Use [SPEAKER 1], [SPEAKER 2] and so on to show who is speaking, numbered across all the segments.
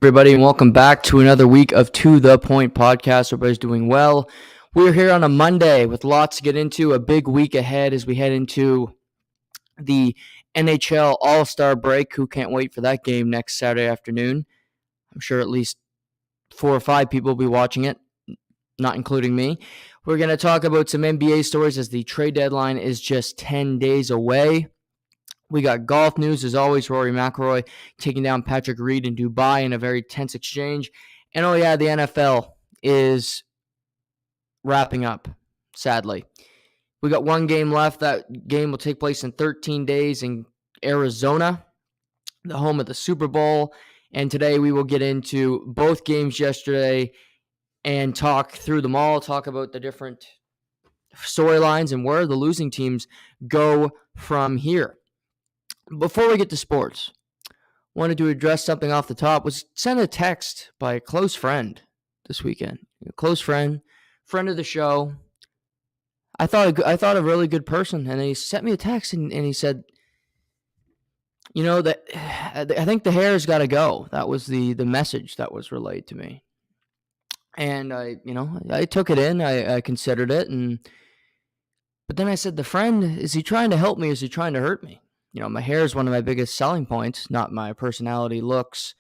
[SPEAKER 1] Everybody, and welcome back to another week of To The Point podcast. Everybody's doing well. We're here on a Monday with lots to get into, a big week ahead as we head into the NHL All-Star break. Who can't wait for that game next Saturday afternoon? I'm sure at least 4 or 5 people will be watching it, not including me. We're going to talk about some NBA stories as the trade deadline is just 10 days away. We got golf news, as always. Rory McIlroy taking down Patrick Reed in Dubai in a very tense exchange. And oh yeah, the NFL is wrapping up, sadly. We got one game left. That game will take place in 13 days in Arizona, the home of the Super Bowl. And today we will get into both games yesterday and talk through them all, talk about the different storylines and where the losing teams go from here. Before we get to sports, wanted to address something off the top. Was sent a text by a close friend this weekend. A close friend of the show. I thought a really good person, and he sent me a text and he said, "You know that I think the hair's got to go." That was the message that was relayed to me, and I took it in. I considered it, but then I said, "The friend, is he trying to help me? Or is he trying to hurt me?" My hair is one of my biggest selling points, not my personality, looks,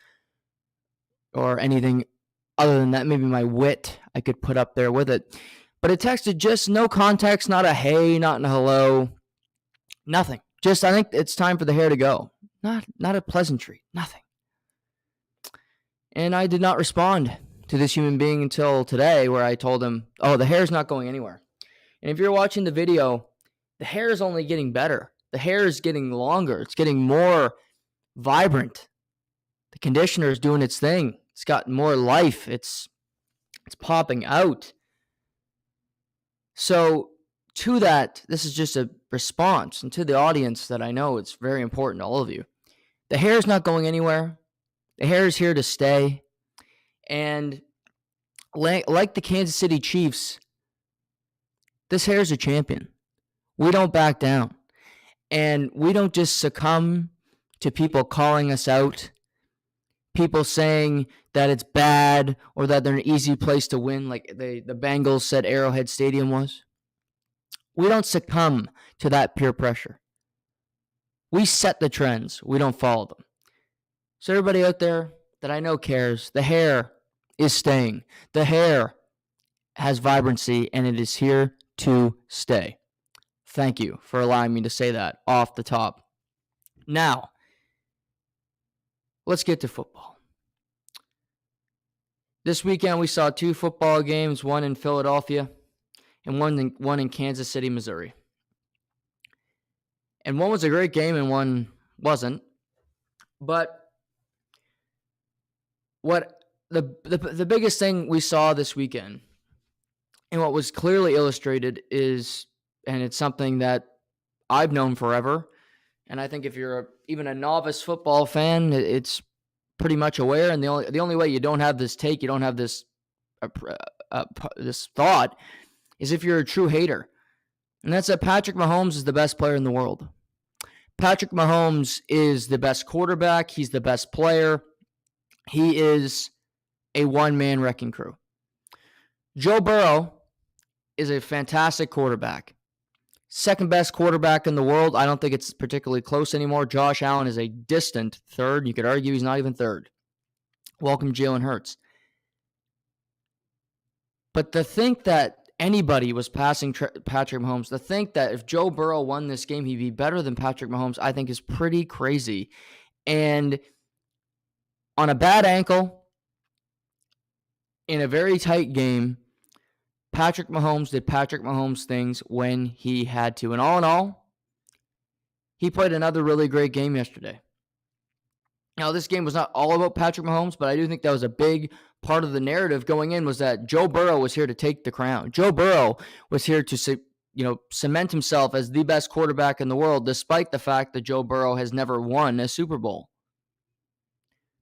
[SPEAKER 1] or anything other than that. Maybe my wit I could put up there with it. But it texted just no context, not a hey, not a hello, nothing. Just, I think it's time for the hair to go. Not a pleasantry, nothing. And I did not respond to this human being until today, where I told him, oh, the hair's not going anywhere. And if you're watching the video, the hair is only getting better. The hair is getting longer. It's getting more vibrant. The conditioner is doing its thing. It's got more life. It's popping out. So to that, this is just a response, and to the audience that I know it's very important to all of you. The hair is not going anywhere. The hair is here to stay. And like the Kansas City Chiefs, this hair is a champion. We don't back down. And we don't just succumb to people calling us out, people saying that it's bad or that they're an easy place to win, like the Bengals said Arrowhead Stadium was. We don't succumb to that peer pressure. We set the trends. We don't follow them. So everybody out there that I know cares, the hair is staying. The hair has vibrancy, and it is here to stay. Thank you for allowing me to say that off the top. Now, let's get to football. This weekend, we saw 2 football games, one in Philadelphia and one in Kansas City, Missouri. And one was a great game and one wasn't. But what the biggest thing we saw this weekend, and what was clearly illustrated is, and it's something that I've known forever, and I think if you're even a novice football fan, it's pretty much aware. And the only way you don't have this take, you don't have this this thought, is if you're a true hater, and that's that Patrick Mahomes is the best player in the world. Patrick Mahomes is the best quarterback. He's the best player. He is a one-man wrecking crew. Joe Burrow is a fantastic quarterback. Second best quarterback in the world. I don't think it's particularly close anymore. Josh Allen is a distant third. You could argue he's not even third. Welcome Jalen Hurts. But to think that anybody was passing Patrick Mahomes, to think that if Joe Burrow won this game, he'd be better than Patrick Mahomes, I think is pretty crazy. And on a bad ankle, in a very tight game, Patrick Mahomes did Patrick Mahomes things when he had to. And all in all, he played another really great game yesterday. Now, this game was not all about Patrick Mahomes, but I do think that was a big part of the narrative going in, was that Joe Burrow was here to take the crown. Joe Burrow was here to cement himself as the best quarterback in the world, despite the fact that Joe Burrow has never won a Super Bowl.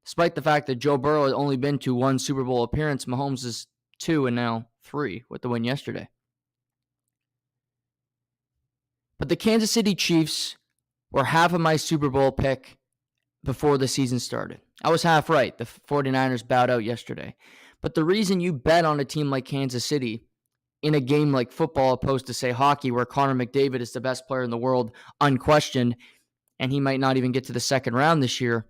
[SPEAKER 1] Despite the fact that Joe Burrow has only been to 1 Super Bowl appearance, Mahomes is 2 and now 3 with the win yesterday. But the Kansas City Chiefs were half of my Super Bowl pick before the season started. I was half right. The 49ers bowed out yesterday. But the reason you bet on a team like Kansas City in a game like football opposed to, say, hockey, where Connor McDavid is the best player in the world, unquestioned, and he might not even get to the second round this year,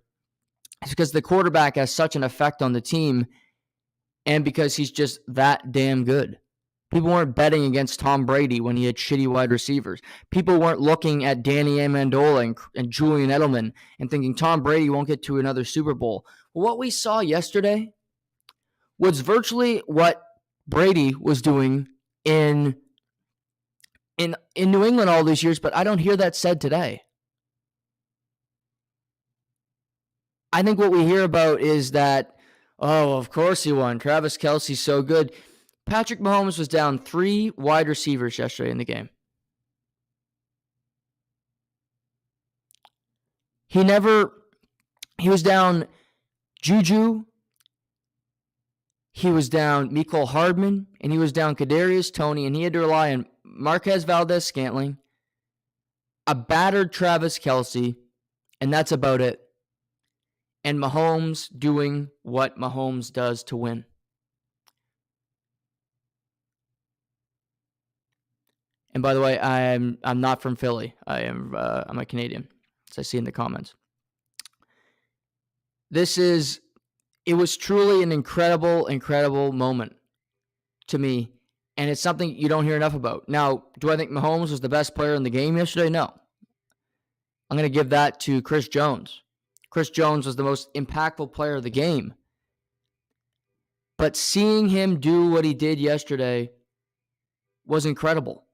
[SPEAKER 1] is because the quarterback has such an effect on the team and because he's just that damn good. People weren't betting against Tom Brady when he had shitty wide receivers. People weren't looking at Danny Amendola and Julian Edelman and thinking Tom Brady won't get to another Super Bowl. Well, what we saw yesterday was virtually what Brady was doing in New England all these years, but I don't hear that said today. I think what we hear about is that, oh, of course he won. Travis Kelce's so good. Patrick Mahomes was down 3 wide receivers yesterday in the game. He was down Juju, he was down Mecole Hardman, and he was down Kadarius Toney, and he had to rely on Marquez Valdes-Scantling, a battered Travis Kelce, and that's about it. And Mahomes doing what Mahomes does to win. And by the way, I'm not from Philly. I'm a Canadian, as I see in the comments. It was truly an incredible moment to me, and it's something you don't hear enough about. Now, do I think Mahomes was the best player in the game yesterday? No. I'm going to give that to Chris Jones. Chris Jones was the most impactful player of the game. But seeing him do what he did yesterday was incredible.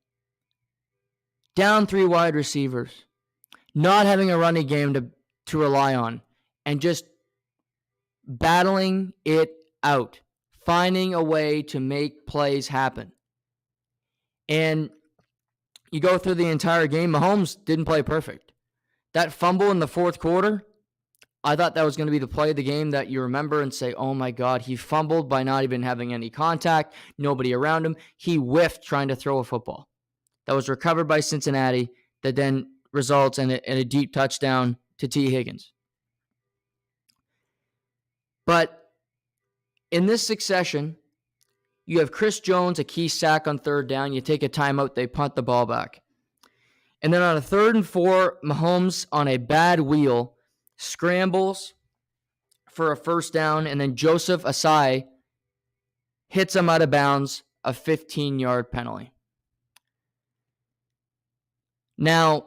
[SPEAKER 1] Down 3 wide receivers, not having a running game to rely on, and just battling it out, finding a way to make plays happen. And you go through the entire game, Mahomes didn't play perfect. That fumble in the fourth quarter, I thought that was going to be the play of the game that you remember and say, oh my God, he fumbled by not even having any contact, nobody around him. He whiffed trying to throw a football. That was recovered by Cincinnati that then results in a deep touchdown to T. Higgins. But in this succession, you have Chris Jones, a key sack on third down. You take a timeout, they punt the ball back. And then on a 3rd and 4, Mahomes on a bad wheel scrambles for a first down, and then Joseph Asai hits him out of bounds, a 15-yard penalty. Now,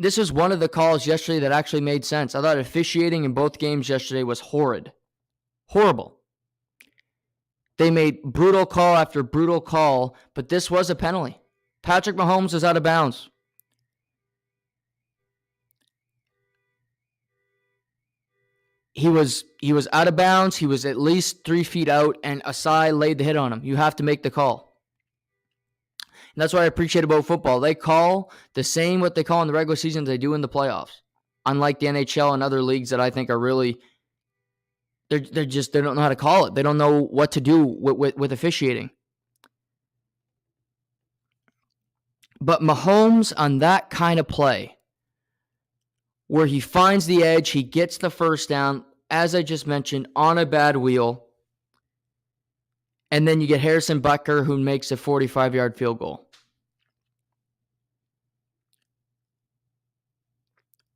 [SPEAKER 1] this was one of the calls yesterday that actually made sense. I thought officiating in both games yesterday was horrible. They made brutal call after brutal call, but this was a penalty. Patrick Mahomes was out of bounds. He was out of bounds. He was at least 3 feet out, and Asai laid the hit on him. You have to make the call. And that's what I appreciate about football. They call the same what they call in the regular season as they do in the playoffs. Unlike the NHL and other leagues that I think are really, they don't know how to call it. They don't know what to do with officiating. But Mahomes on that kind of play, where he finds the edge, he gets the first down, as I just mentioned, on a bad wheel. And then you get Harrison Butker, who makes a 45-yard field goal.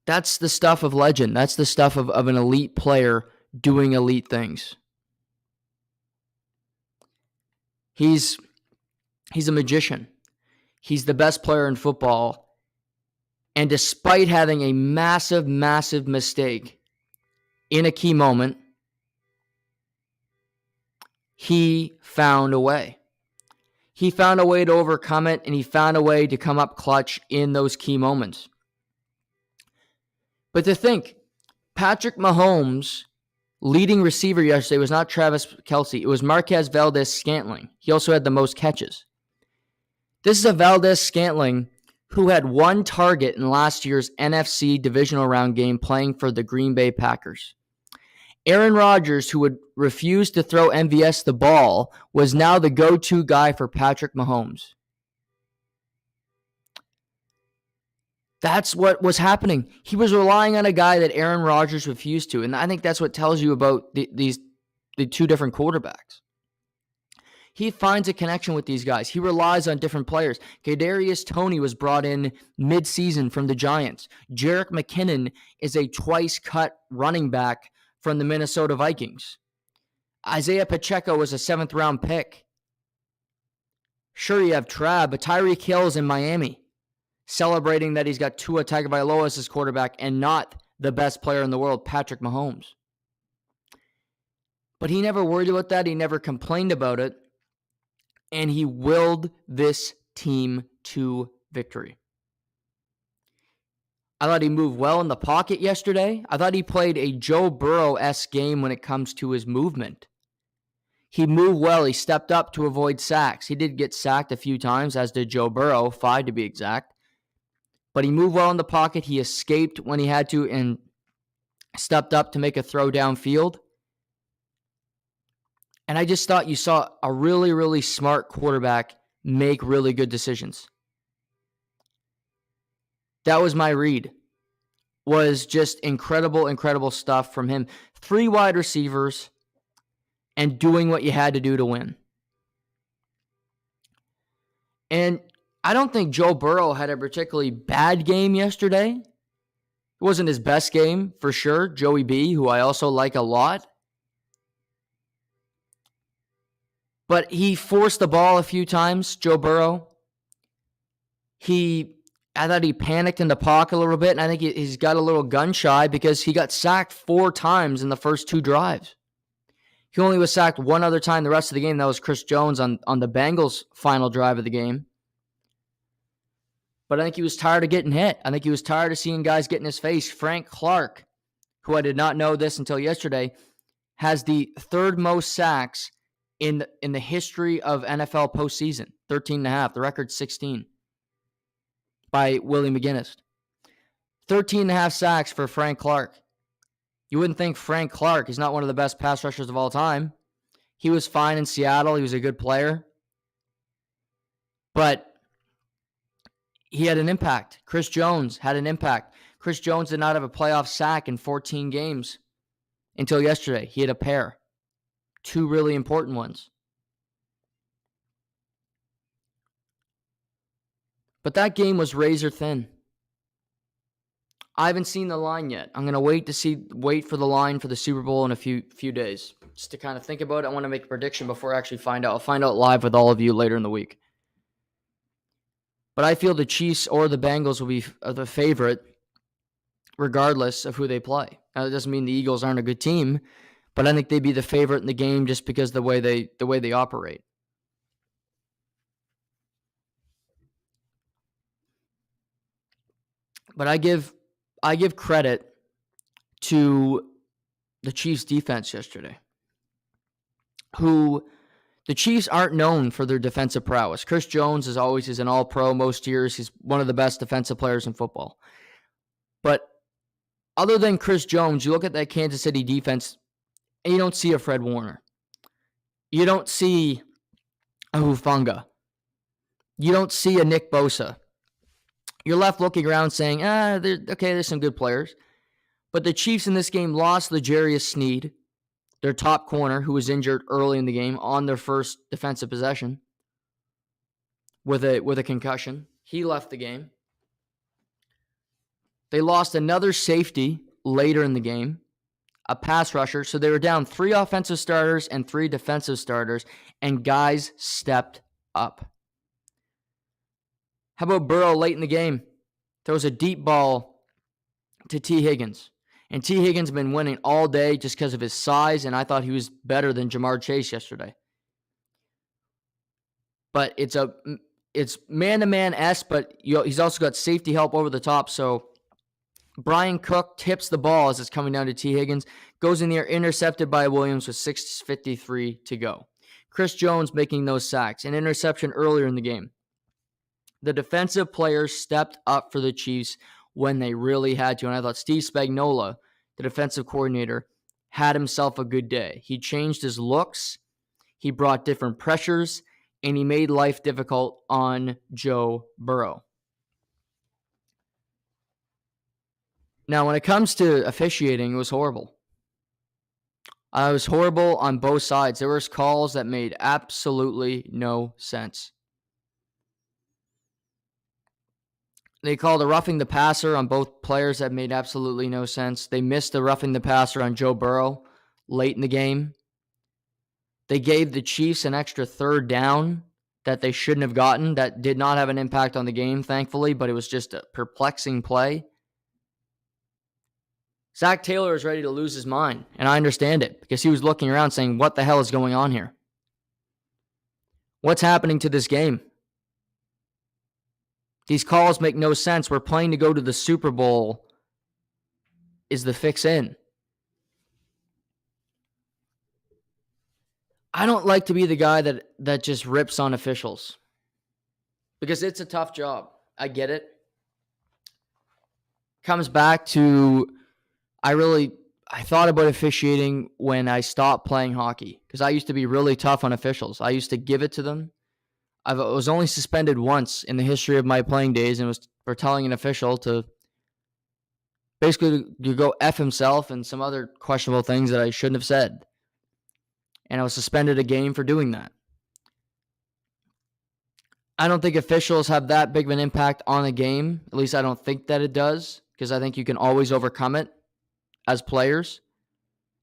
[SPEAKER 1] That's the stuff of legend. That's the stuff of an elite player doing elite things. He's a magician. He's the best player in football. And despite having a massive mistake in a key moment, he found a way. He found a way to overcome it, and he found a way to come up clutch in those key moments. But to think, Patrick Mahomes' leading receiver yesterday was not Travis Kelce. It was Marquez Valdes-Scantling. He also had the most catches. This is a Valdes-Scantling who had 1 target in last year's NFC divisional round game playing for the Green Bay Packers. Aaron Rodgers, who would refuse to throw MVS the ball, was now the go-to guy for Patrick Mahomes. That's what was happening. He was relying on a guy that Aaron Rodgers refused to. And I think that's what tells you about the two different quarterbacks. He finds a connection with these guys. He relies on different players. Kadarius Toney was brought in mid-season from the Giants. Jerick McKinnon is a twice-cut running back from the Minnesota Vikings. Isaiah Pacheco was a 7th-round pick. Sure, you have Trav, but Tyreek Hill's in Miami, celebrating that he's got Tua Tagovailoa as his quarterback and not the best player in the world, Patrick Mahomes. But he never worried about that. He never complained about it. And he willed this team to victory. I thought he moved well in the pocket yesterday. I thought he played a Joe Burrow-esque game when it comes to his movement. He moved well. He stepped up to avoid sacks. He did get sacked a few times, as did Joe Burrow, 5 to be exact. But he moved well in the pocket. He escaped when he had to and stepped up to make a throw downfield. And I just thought you saw a really, really smart quarterback make really good decisions. That was my read. Was just incredible, incredible stuff from him. 3 wide receivers and doing what you had to do to win. And I don't think Joe Burrow had a particularly bad game yesterday. It wasn't his best game, for sure. Joey B, who I also like a lot. But he forced the ball a few times, Joe Burrow. I thought he panicked in the pocket a little bit, and I think he's got a little gun shy because he got sacked 4 times in the first 2 drives. He only was sacked 1 other time the rest of the game. That was Chris Jones on the Bengals' final drive of the game. But I think he was tired of getting hit. I think he was tired of seeing guys get in his face. Frank Clark, who I did not know this until yesterday, has the 3rd most sacks in the history of NFL postseason, 13.5. The record's 16 by Willie McGinnis. 13.5 sacks for Frank Clark. You wouldn't think Frank Clark is not one of the best pass rushers of all time. He was fine in Seattle. He was a good player. But he had an impact. Chris Jones had an impact. Chris Jones did not have a playoff sack in 14 games until yesterday. He had a pair. 2 really important ones. But that game was razor thin. I haven't seen the line yet. I'm going to wait for the line for the Super Bowl in a few days. Just to kind of think about it. I want to make a prediction before I actually find out. I'll find out live with all of you later in the week. But I feel the Chiefs or the Bengals will be the favorite regardless of who they play. Now, that doesn't mean the Eagles aren't a good team, but I think they'd be the favorite in the game just because the way they operate. But I give credit to the Chiefs defense yesterday, who the Chiefs aren't known for their defensive prowess. Chris Jones is an all-pro most years. He's one of the best defensive players in football. But other than Chris Jones, you look at that Kansas City defense, and you don't see a Fred Warner. You don't see a Hufanga. You don't see a Nick Bosa. You're left looking around saying, there's some good players. But the Chiefs in this game lost L'Jarius Sneed, their top corner, who was injured early in the game on their first defensive possession with a concussion. He left the game. They lost another safety later in the game, a pass rusher. So they were down 3 offensive starters and 3 defensive starters, and guys stepped up. How about Burrow late in the game? Throws a deep ball to T. Higgins. And T. Higgins has been winning all day just because of his size, and I thought he was better than Jamar Chase yesterday. But it's man-to-man-esque, but he's also got safety help over the top. So Brian Cook tips the ball as it's coming down to T. Higgins, goes in there, intercepted by Williams with 6:53 to go. Chris Jones making those sacks, an interception earlier in the game. The defensive players stepped up for the Chiefs when they really had to. And I thought Steve Spagnuolo, the defensive coordinator, had himself a good day. He changed his looks. He brought different pressures, and he made life difficult on Joe Burrow. Now, when it comes to officiating, it was horrible. It was horrible on both sides. There was calls that made absolutely no sense. They called a roughing the passer on both players that made absolutely no sense. They missed the roughing the passer on Joe Burrow late in the game. They gave the Chiefs an extra third down that they shouldn't have gotten. That did not have an impact on the game, thankfully, but it was just a perplexing play. Zach Taylor is ready to lose his mind, and I understand it because he was looking around saying, what the hell is going on here? What's happening to this game? These calls make no sense. We're playing to go to the Super Bowl. Is the fix in? I don't like to be the guy that just rips on officials because it's a tough job. I get it. Comes back to I thought about officiating when I stopped playing hockey because I used to be really tough on officials. I used to give it to them. I was only suspended once in the history of my playing days, and it was for telling an official to basically to go F himself and some other questionable things that I shouldn't have said. And I was suspended a game for doing that. I don't think officials have that big of an impact on a game. At least I don't think that it does, because I think you can always overcome it as players.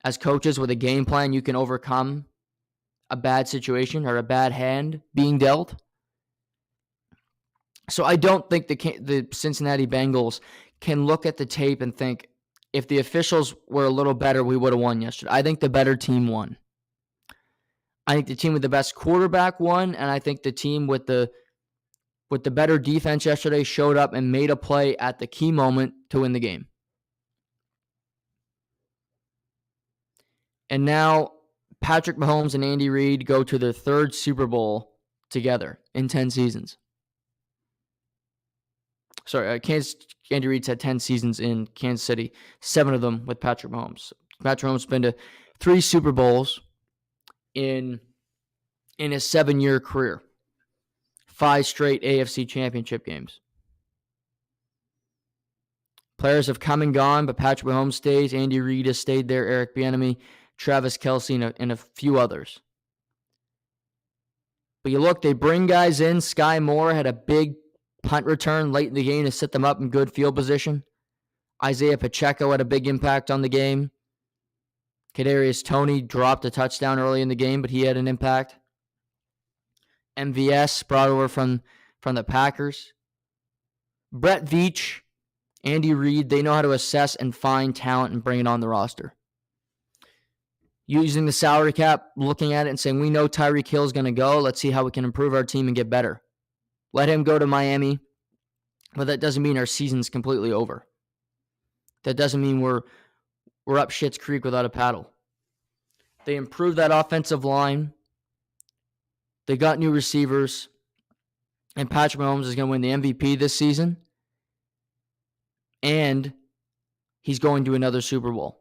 [SPEAKER 1] As coaches with a game plan, you can overcome a bad situation or a bad hand being dealt. So I don't think the Cincinnati Bengals can look at the tape and think, if the officials were a little better, we would have won yesterday. I think the better team won. I think the team with the best quarterback won, and I think the team with the better defense yesterday showed up and made a play at the key moment to win the game. And now Patrick Mahomes and Andy Reid go to their third Super Bowl together in 10 seasons. Sorry, Andy Reid's had 10 seasons in Kansas City, 7 of them with Patrick Mahomes. Patrick Mahomes has been to 3 Super Bowls in his 7-year career. 5 straight AFC championship games. Players have come and gone, but Patrick Mahomes stays. Andy Reid has stayed there. Eric Bieniemy, Travis Kelce, and a few others. But you look, they bring guys in. Sky Moore had a big punt return late in the game to set them up in good field position. Isaiah Pacheco had a big impact on the game. Kadarius Toney dropped a touchdown early in the game, but he had an impact. MVS brought over from the Packers. Brett Veach, Andy Reid, they know how to assess and find talent and bring it on the roster. Using the salary cap, looking at it and saying, we know Tyreek Hill is going to go. Let's see how we can improve our team and get better. Let him go to Miami, but that doesn't mean our season's completely over. That doesn't mean we're up Schitt's Creek without a paddle. They improved that offensive line. They got new receivers. And Patrick Mahomes is going to win the MVP this season. And he's going to another Super Bowl.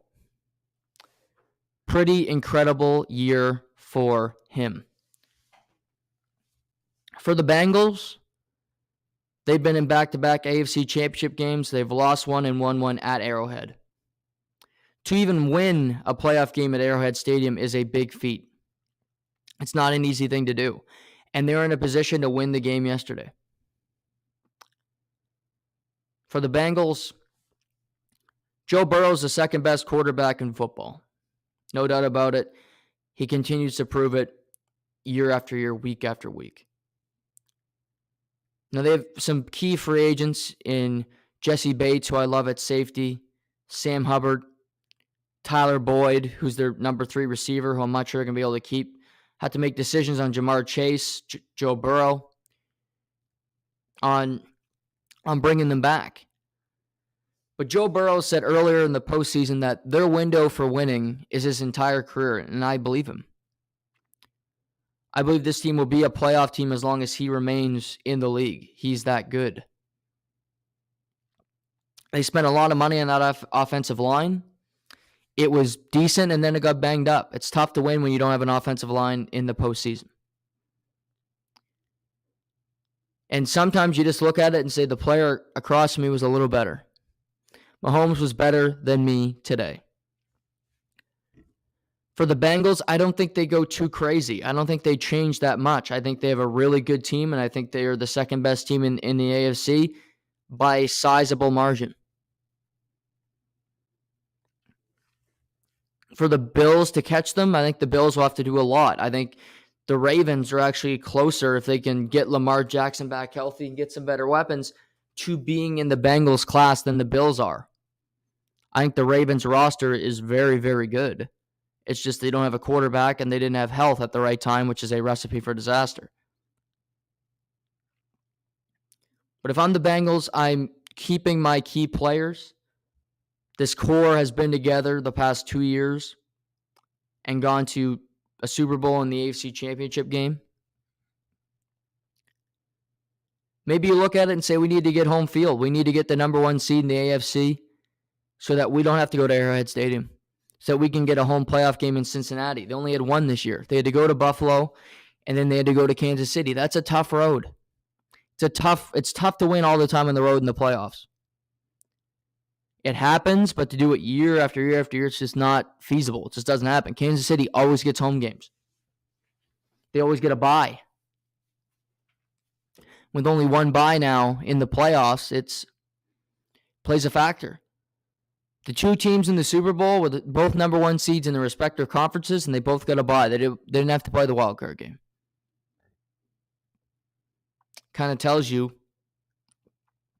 [SPEAKER 1] Pretty incredible year for him. For the Bengals, they've been in back-to-back AFC championship games. They've lost one and won one at Arrowhead. To even win a playoff game at Arrowhead Stadium is a big feat. It's not an easy thing to do. And they're in a position to win the game yesterday. For the Bengals, Joe Burrow is the second best quarterback in football. No doubt about it. He continues to prove it year after year, week after week. Now, they have some key free agents in Jesse Bates, who I love at safety, Sam Hubbard, Tyler Boyd, who's their number 3 receiver, who I'm not sure they're going to be able to keep. Had to make decisions on Jamar Chase, Joe Burrow, on bringing them back. But Joe Burrow said earlier in the postseason that their window for winning is his entire career, and I believe him. I believe this team will be a playoff team as long as he remains in the league. He's that good. They spent a lot of money on that offensive line. It was decent, and then it got banged up. It's tough to win when you don't have an offensive line in the postseason. And sometimes you just look at it and say the player across from me was a little better. Mahomes was better than me today. For the Bengals, I don't think they go too crazy. I don't think they change that much. I think they have a really good team, and I think they are the second best team in the AFC by a sizable margin. For the Bills to catch them, I think the Bills will have to do a lot. I think the Ravens are actually closer if they can get Lamar Jackson back healthy and get some better weapons to being in the Bengals class than the Bills are. I think the Ravens roster is very, very good. It's just they don't have a quarterback and they didn't have health at the right time, which is a recipe for disaster. But if I'm the Bengals, I'm keeping my key players. This core has been together the past 2 years and gone to a Super Bowl in the AFC Championship game. Maybe you look at it and say we need to get home field. We need to get the number 1 seed in the AFC so that we don't have to go to Arrowhead Stadium, so that we can get a home playoff game in Cincinnati. They only had one this year. They had to go to Buffalo, and then they had to go to Kansas City. That's a tough road. It's tough to win all the time on the road in the playoffs. It happens, but to do it year after year after year, it's just not feasible. It just doesn't happen. Kansas City always gets home games. They always get a bye. With only one bye now in the playoffs, it plays a factor. The two teams in the Super Bowl were both number 1 seeds in their respective conferences, and they both got a bye. They didn't have to play the wild card game. Kind of tells you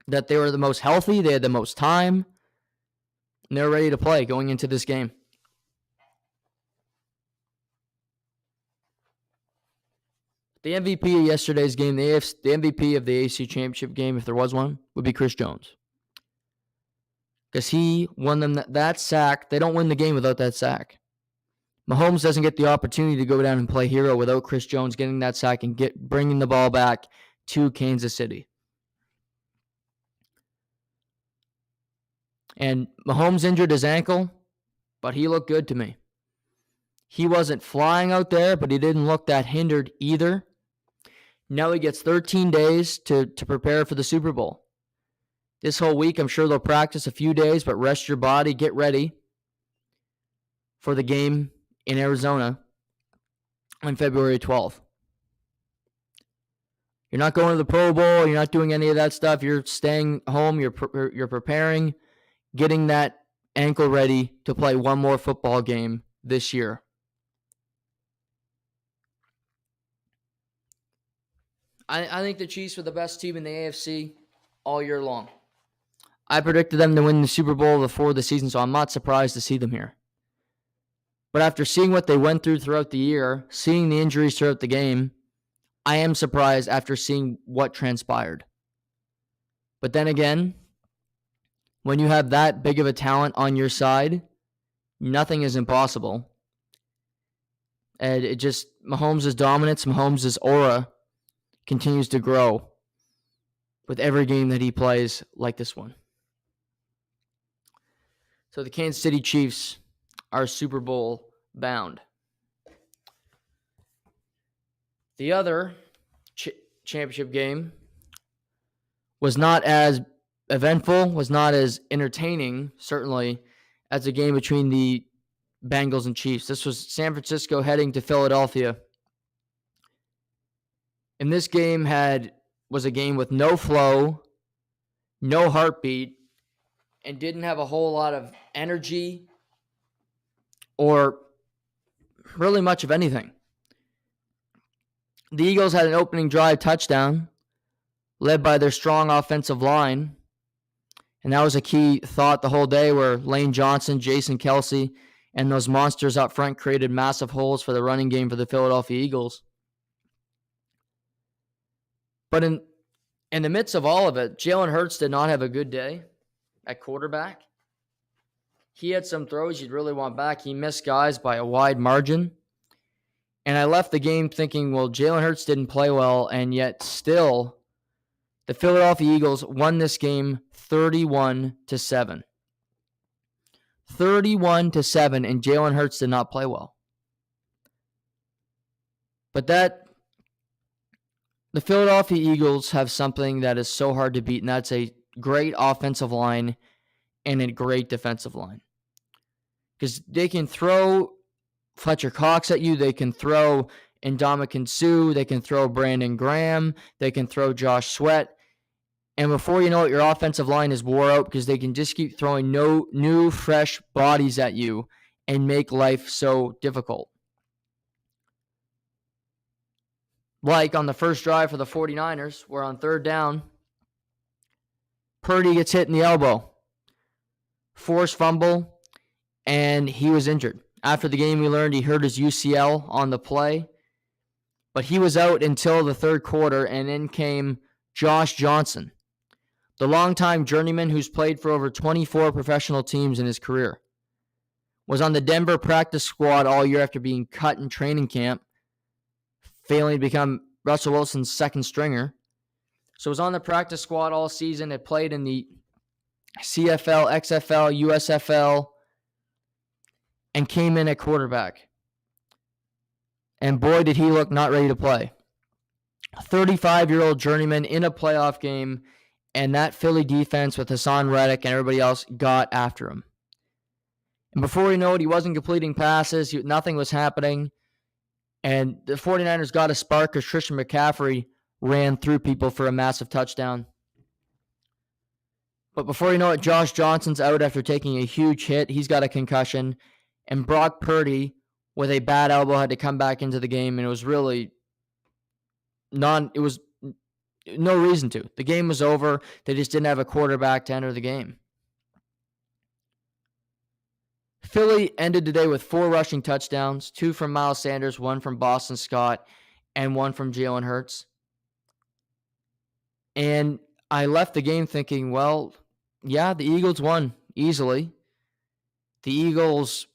[SPEAKER 1] that they were the most healthy, they had the most time, and they're ready to play going into this game. The MVP of yesterday's game, the MVP of the AFC Championship game, if there was one, would be Chris Jones. Because he won them that sack. They don't win the game without that sack. Mahomes doesn't get the opportunity to go down and play hero without Chris Jones getting that sack and bringing the ball back to Kansas City. And Mahomes injured his ankle, but he looked good to me. He wasn't flying out there, but he didn't look that hindered either. Now he gets 13 days to prepare for the Super Bowl. This whole week, I'm sure they'll practice a few days, but rest your body, get ready for the game in Arizona on February 12th. You're not going to the Pro Bowl. You're not doing any of that stuff. You're staying home. You're preparing, getting that ankle ready to play one more football game this year. I think the Chiefs were the best team in the AFC all year long. I predicted them to win the Super Bowl before the season, so I'm not surprised to see them here. But after seeing what they went through throughout the year, seeing the injuries throughout the game, I am surprised after seeing what transpired. But then again, when you have that big of a talent on your side, nothing is impossible. And Mahomes' dominance, Mahomes' aura continues to grow with every game that he plays like this one. So the Kansas City Chiefs are Super Bowl bound. The other championship game was not as eventful, was not as entertaining, certainly, as the game between the Bengals and Chiefs. This was San Francisco heading to Philadelphia. And this game was a game with no flow, no heartbeat, and didn't have a whole lot of energy or really much of anything. The Eagles had an opening drive touchdown led by their strong offensive line. And that was a key thought the whole day, where Lane Johnson, Jason Kelce, and those monsters up front created massive holes for the running game for the Philadelphia Eagles. But in the midst of all of it, Jalen Hurts did not have a good day at quarterback. He had some throws you'd really want back. He missed guys by a wide margin. And I left the game thinking, well, Jalen Hurts didn't play well, and yet still the Philadelphia Eagles won this game 31-7. 31-7, and Jalen Hurts did not play well. But the Philadelphia Eagles have something that is so hard to beat, and that's a great offensive line and a great defensive line. Because they can throw Fletcher Cox at you. They can throw Ndamukong Suh. They can throw Brandon Graham. They can throw Josh Sweat. And before you know it, your offensive line is wore out because they can just keep throwing no new, fresh bodies at you and make life so difficult. Like on the first drive for the 49ers, where on third down, Purdy gets hit in the elbow. Forced fumble, and he was injured. After the game, we learned he hurt his UCL on the play. But he was out until the third quarter, and in came Josh Johnson, the longtime journeyman who's played for over 24 professional teams in his career. Was on the Denver practice squad all year after being cut in training camp, failing to become Russell Wilson's second stringer. So was on the practice squad all season. Had played in the CFL, XFL, USFL, and came in at quarterback. And boy, did he look not ready to play. A 35-year-old journeyman in a playoff game, and that Philly defense with Hassan Reddick and everybody else got after him. And before you know it, he wasn't completing passes. Nothing was happening. And the 49ers got a spark as Christian McCaffrey ran through people for a massive touchdown. But before you know it, Josh Johnson's out after taking a huge hit. He's got a concussion. And Brock Purdy, with a bad elbow, had to come back into the game. And it was really no reason to. The game was over. They just didn't have a quarterback to enter the game. Philly ended today with 4 rushing touchdowns, 2 from Miles Sanders, 1 from Boston Scott, and 1 from Jalen Hurts. And I left the game thinking, well, yeah, the Eagles won easily. The Eagles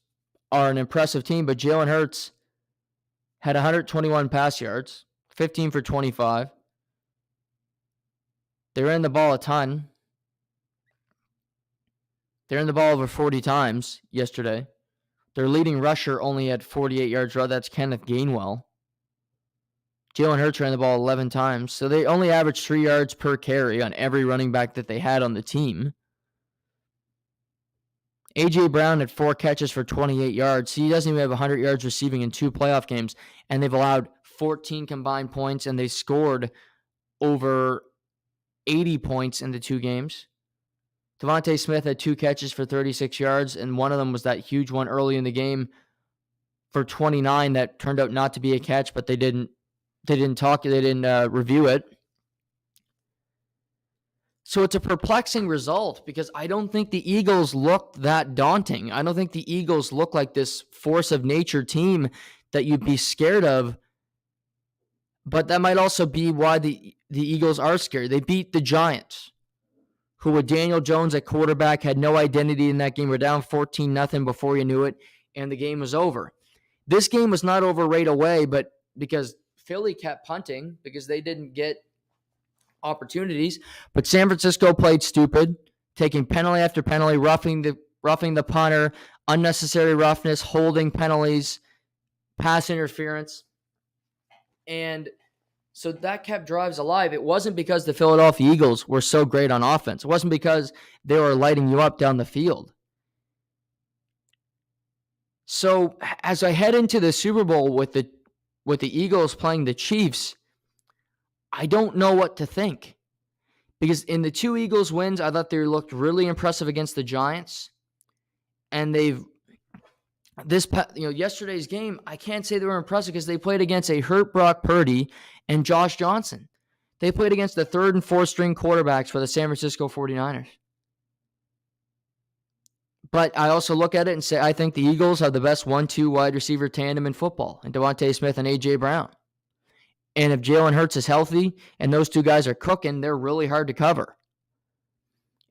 [SPEAKER 1] are an impressive team, but Jalen Hurts had 121 pass yards, 15 for 25. They ran the ball a ton. They ran the ball over 40 times yesterday. Their leading rusher only had 48 yards. That's Kenneth Gainwell. Jalen Hurts ran the ball 11 times. So they only averaged 3 yards per carry on every running back that they had on the team. A.J. Brown had 4 catches for 28 yards. He doesn't even have 100 yards receiving in 2 playoff games. And they've allowed 14 combined points, and they scored over 80 points in the 2 games. Devontae Smith had 2 catches for 36 yards, and one of them was that huge one early in the game for 29 that turned out not to be a catch, but they didn't review it. So it's a perplexing result because I don't think the Eagles looked that daunting. I don't think the Eagles look like this force of nature team that you'd be scared of. But that might also be why the Eagles are scared. They beat the Giants, who with Daniel Jones at quarterback had no identity in that game. We're down 14-0 before you knew it, and the game was over. This game was not over right away, but because Philly kept punting because they didn't get opportunities. But San Francisco played stupid, taking penalty after penalty, roughing the punter, unnecessary roughness, holding penalties, pass interference. And so that kept drives alive. It wasn't because the Philadelphia Eagles were so great on offense. It wasn't because they were lighting you up down the field. So as I head into the Super Bowl with the Eagles playing the Chiefs, I don't know what to think. Because in the 2 Eagles wins, I thought they looked really impressive against the Giants. And yesterday's game, I can't say they were impressive because they played against a hurt Brock Purdy and Josh Johnson. They played against the 3rd and 4th string quarterbacks for the San Francisco 49ers. But I also look at it and say I think the Eagles have the best 1-2 wide receiver tandem in football, in Devontae Smith and A.J. Brown. And if Jalen Hurts is healthy and those 2 guys are cooking, they're really hard to cover.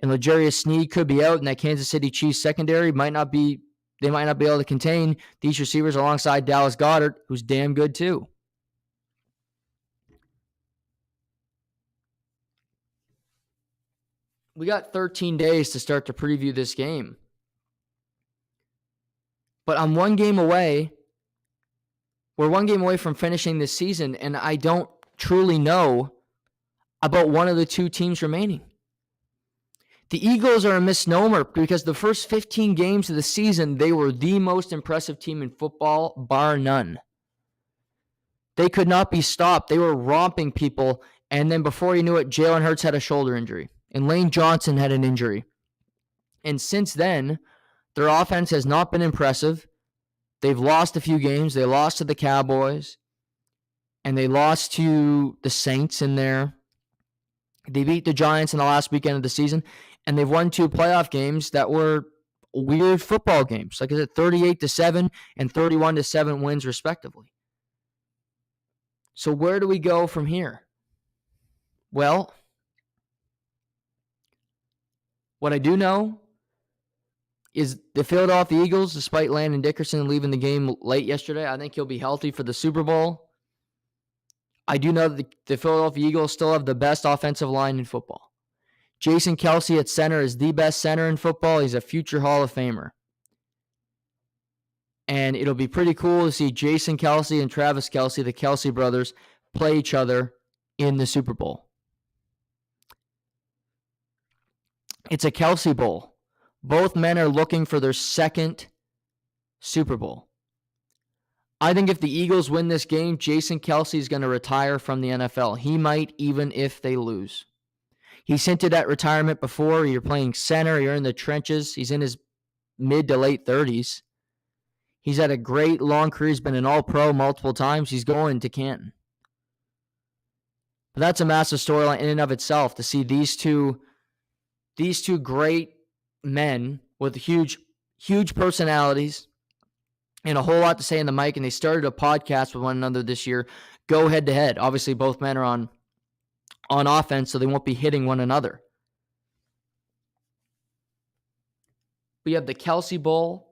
[SPEAKER 1] And L'Jarius Sneed could be out, and that Kansas City Chiefs secondary might not be able to contain these receivers alongside Dallas Goedert, who's damn good too. We got 13 days to start to preview this game. But I'm one game away. We're one game away from finishing this season, and I don't truly know about one of the 2 teams remaining. The Eagles are a misnomer because the first 15 games of the season, they were the most impressive team in football, bar none. They could not be stopped. They were romping people, and then before you knew it, Jalen Hurts had a shoulder injury, and Lane Johnson had an injury. And since then, their offense has not been impressive. They've lost a few games. They lost to the Cowboys, and they lost to the Saints in there. They beat the Giants in the last weekend of the season, and they've won 2 playoff games that were weird football games. Like I said, 38-7 and 31-7 wins respectively. So where do we go from here? Well, what I do know is the Philadelphia Eagles, despite Landon Dickerson leaving the game late yesterday, I think he'll be healthy for the Super Bowl. I do know that the Philadelphia Eagles still have the best offensive line in football. Jason Kelce at center is the best center in football. He's a future Hall of Famer. And it'll be pretty cool to see Jason Kelce and Travis Kelce, the Kelce brothers, play each other in the Super Bowl. It's a Kelce Bowl. Both men are looking for their second Super Bowl. I think if the Eagles win this game, Jason Kelce is going to retire from the NFL. He might, even if they lose. He's hinted at retirement before. You're playing center. You're in the trenches. He's in his mid to late 30s. He's had a great long career. He's been an all-pro multiple times. He's going to Canton. But that's a massive storyline in and of itself to see these two great men with huge personalities and a whole lot to say in the mic, and they started a podcast with one another this year, go head-to-head. Obviously, both men are on offense, so they won't be hitting one another. We have the Kelce Bowl.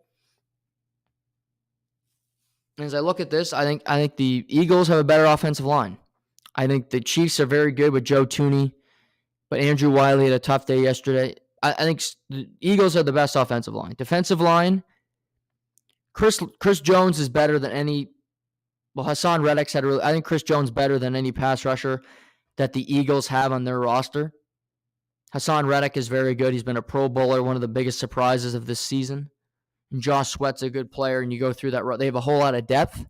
[SPEAKER 1] And as I look at this, I think the Eagles have a better offensive line. I think the Chiefs are very good with Joe Thuney, but Andrew Wiley had a tough day yesterday. I think the Eagles are the best offensive line. Defensive line, Chris Jones is better than any. Well, Hassan Reddick's had I think Chris Jones better than any pass rusher that the Eagles have on their roster. Hassan Reddick is very good. He's been a Pro Bowler, one of the biggest surprises of this season. And Josh Sweat's a good player, and you go through that. They have a whole lot of depth.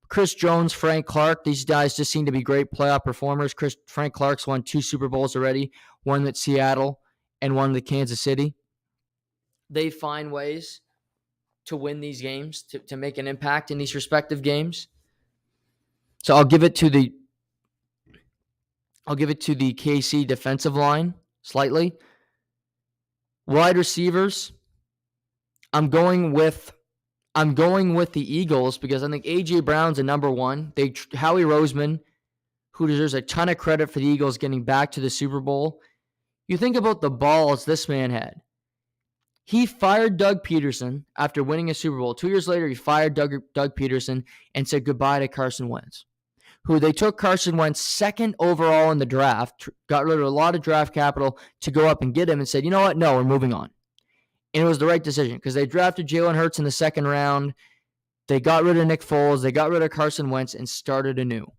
[SPEAKER 1] Chris Jones, Frank Clark, these guys just seem to be great playoff performers. Frank Clark's won 2 Super Bowls already, one at Seattle and one with Kansas City. They find ways to win these games, to make an impact in these respective games. So I'll give it to the KC defensive line slightly. Wide receivers, I'm going with the Eagles because I think A.J. Brown's a number one. Howie Roseman, who deserves a ton of credit for the Eagles getting back to the Super Bowl. You think about the balls this man had. He fired Doug Peterson after winning a Super Bowl. 2 years later, he fired Doug Peterson and said goodbye to Carson Wentz, who they took Carson Wentz second overall in the draft, got rid of a lot of draft capital to go up and get him and said, you know what? No, we're moving on. And it was the right decision because they drafted Jalen Hurts in the second round. They got rid of Nick Foles. They got rid of Carson Wentz and started anew.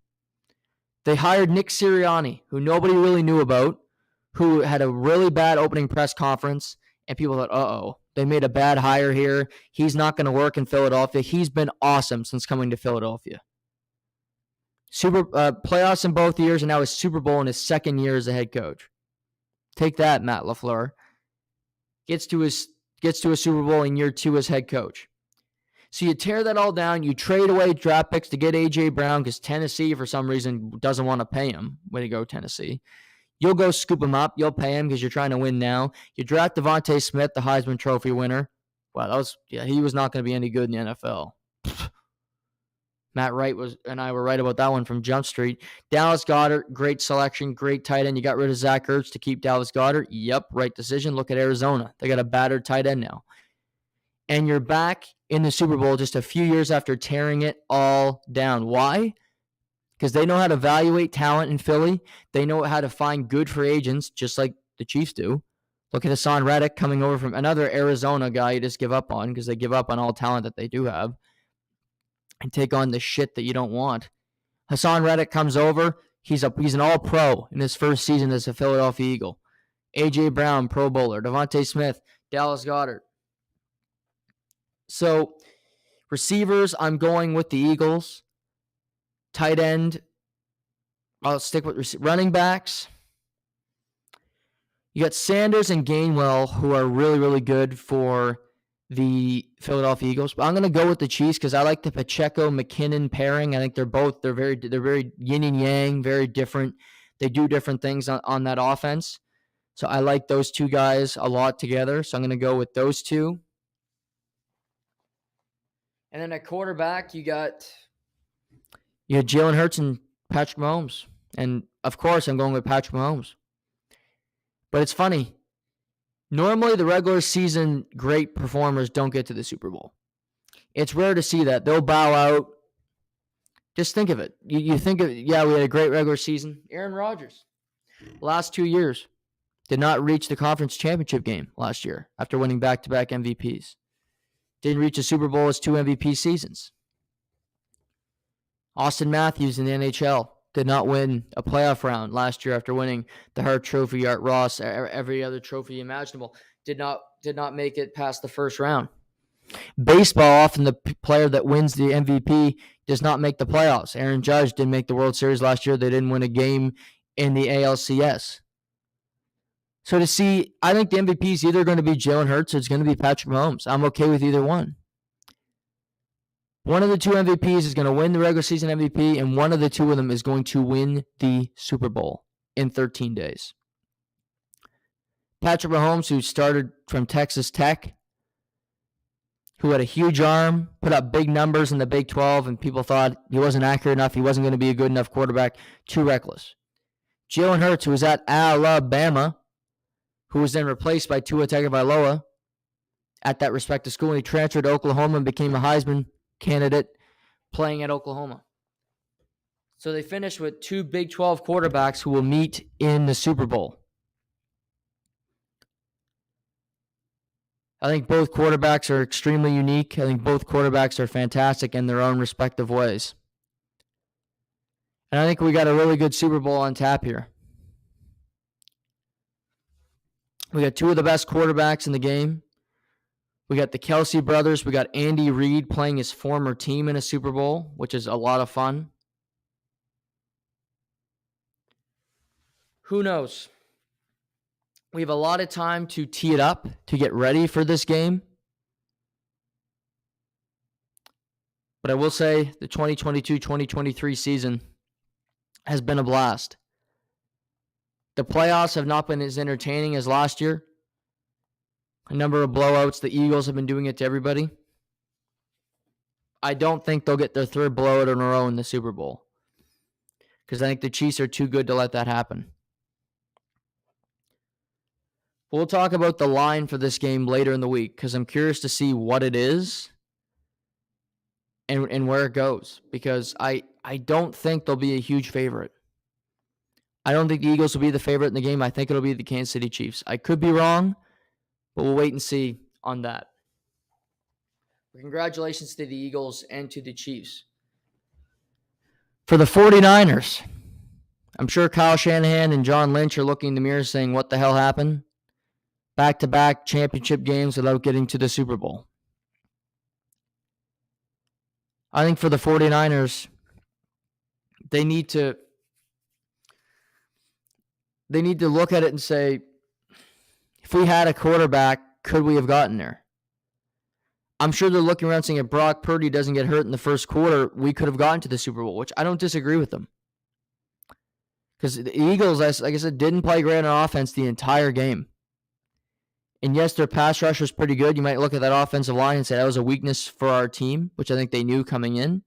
[SPEAKER 1] They hired Nick Sirianni, who nobody really knew about, who had a really bad opening press conference. And people thought, uh-oh, they made a bad hire here. He's not going to work in Philadelphia. He's been awesome since coming to Philadelphia. Playoffs in both years, and now a Super Bowl in his second year as a head coach. Take that, Matt LaFleur. Gets to a Super Bowl in year 2 as head coach. So you tear that all down. You trade away draft picks to get A.J. Brown because Tennessee, for some reason, doesn't want to pay him. Way to go, Tennessee. You'll go scoop him up. You'll pay him because you're trying to win now. You draft Devontae Smith, the Heisman Trophy winner. Wow, he was not going to be any good in the NFL. Matt Wright and I were right about that one from Jump Street. Dallas Goedert, great selection, great tight end. You got rid of Zach Ertz to keep Dallas Goedert. Yep, right decision. Look at Arizona. They got a battered tight end now. And you're back in the Super Bowl just a few years after tearing it all down. Why? Because they know how to evaluate talent in Philly. They know how to find good free agents, just like the Chiefs do. Look at Hassan Reddick coming over from another Arizona guy you just give up on because they give up on all talent that they do have and take on the shit that you don't want. Hassan Reddick comes over. He's an all-pro in his first season as a Philadelphia Eagle. A.J. Brown, Pro Bowler. Devontae Smith, Dallas Goedert. So, receivers, I'm going with the Eagles. Tight end, I'll stick with running backs. You got Sanders and Gainwell, who are really, really good for the Philadelphia Eagles. But I'm going to go with the Chiefs because I like the Pacheco-McKinnon pairing. I think they're very yin and yang, very different. They do different things on that offense. So I like those two guys a lot together. So I'm going to go with those two. And then at quarterback, you got Jalen Hurts and Patrick Mahomes. And, of course, I'm going with Patrick Mahomes. But it's funny. Normally, the regular season great performers don't get to the Super Bowl. It's rare to see that. They'll bow out. Just think of it. You think of, we had a great regular season. Aaron Rodgers, last 2 years, did not reach the conference championship game last year after winning back-to-back MVPs. Didn't reach a Super Bowl as 2 MVP seasons. Austin Matthews in the NHL did not win a playoff round last year after winning the Hart Trophy, Art Ross, every other trophy imaginable. Did not make it past the first round. Baseball, often the player that wins the MVP does not make the playoffs. Aaron Judge didn't make the World Series last year. They didn't win a game in the ALCS. So I think the MVP is either going to be Jalen Hurts or it's going to be Patrick Mahomes. I'm okay with either one. One of the two MVPs is going to win the regular season MVP, and one of the two of them is going to win the Super Bowl in 13 days. Patrick Mahomes, who started from Texas Tech, who had a huge arm, put up big numbers in the Big 12, and people thought he wasn't accurate enough, he wasn't going to be a good enough quarterback, too reckless. Jalen Hurts, who was at Alabama, who was then replaced by Tua Tagovailoa at that respective school, and he transferred to Oklahoma and became a Heisman candidate playing at Oklahoma. So they finished with 2 Big 12 quarterbacks who will meet in the Super Bowl. I think both quarterbacks are extremely unique. I think both quarterbacks are fantastic in their own respective ways. And I think we got a really good Super Bowl on tap here. We got 2 of the best quarterbacks in the game. We got the Kelce brothers. We got Andy Reid playing his former team in a Super Bowl, which is a lot of fun. Who knows? We have a lot of time to tee it up, to get ready for this game. But I will say the 2022-2023 season has been a blast. The playoffs have not been as entertaining as last year. A number of blowouts. The Eagles have been doing it to everybody. I don't think they'll get their 3rd blowout in a row in the Super Bowl, because I think the Chiefs are too good to let that happen. We'll talk about the line for this game later in the week, because I'm curious to see what it is and where it goes, because I don't think they'll be a huge favorite. I don't think the Eagles will be the favorite in the game. I think it'll be the Kansas City Chiefs. I could be wrong, but we'll wait and see on that. Congratulations to the Eagles and to the Chiefs. For the 49ers, I'm sure Kyle Shanahan and John Lynch are looking in the mirror saying, what the hell happened? Back-to-back championship games without getting to the Super Bowl. I think for the 49ers, they need to look at it and say, if we had a quarterback, could we have gotten there? I'm sure they're looking around saying if Brock Purdy doesn't get hurt in the first quarter, we could have gotten to the Super Bowl, which I don't disagree with them. Because the Eagles, like I said, didn't play great on offense the entire game. And yes, their pass rush was pretty good. You might look at that offensive line and say that was a weakness for our team, which I think they knew coming in.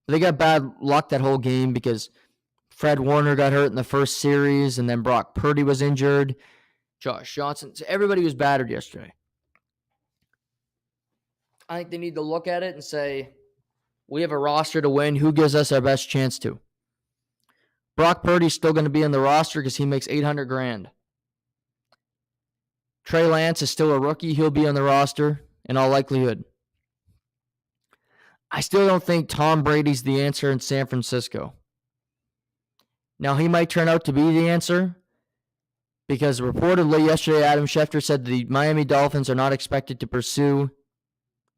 [SPEAKER 1] But they got bad luck that whole game because Fred Warner got hurt in the first series, and then Brock Purdy was injured. Josh Johnson. So everybody was battered yesterday. I think they need to look at it and say, we have a roster to win. Who gives us our best chance to? Brock Purdy's still going to be on the roster because he makes $800,000. Trey Lance is still a rookie. He'll be on the roster in all likelihood. I still don't think Tom Brady's the answer in San Francisco. Now, he might turn out to be the answer, Because reportedly yesterday, Adam Schefter said the Miami Dolphins are not expected to pursue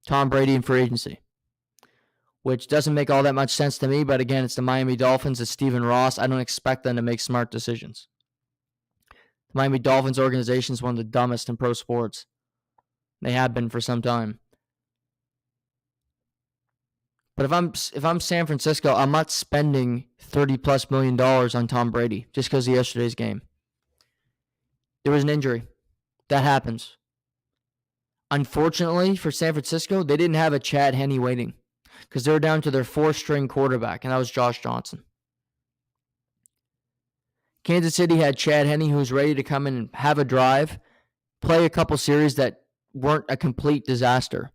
[SPEAKER 1] Tom Brady in free agency, which doesn't make all that much sense to me. But again, it's the Miami Dolphins. It's Stephen Ross. I don't expect them to make smart decisions. The Miami Dolphins organization is one of the dumbest in pro sports. They have been for some time. But if I'm San Francisco, I'm not spending $30+ million on Tom Brady just because of yesterday's game. There was an injury. That happens. Unfortunately for San Francisco, they didn't have a Chad Henne waiting because they were down to their 4th-string quarterback, and that was Josh Johnson. Kansas City had Chad Henne, who was ready to come in and have a drive, play a couple series that weren't a complete disaster.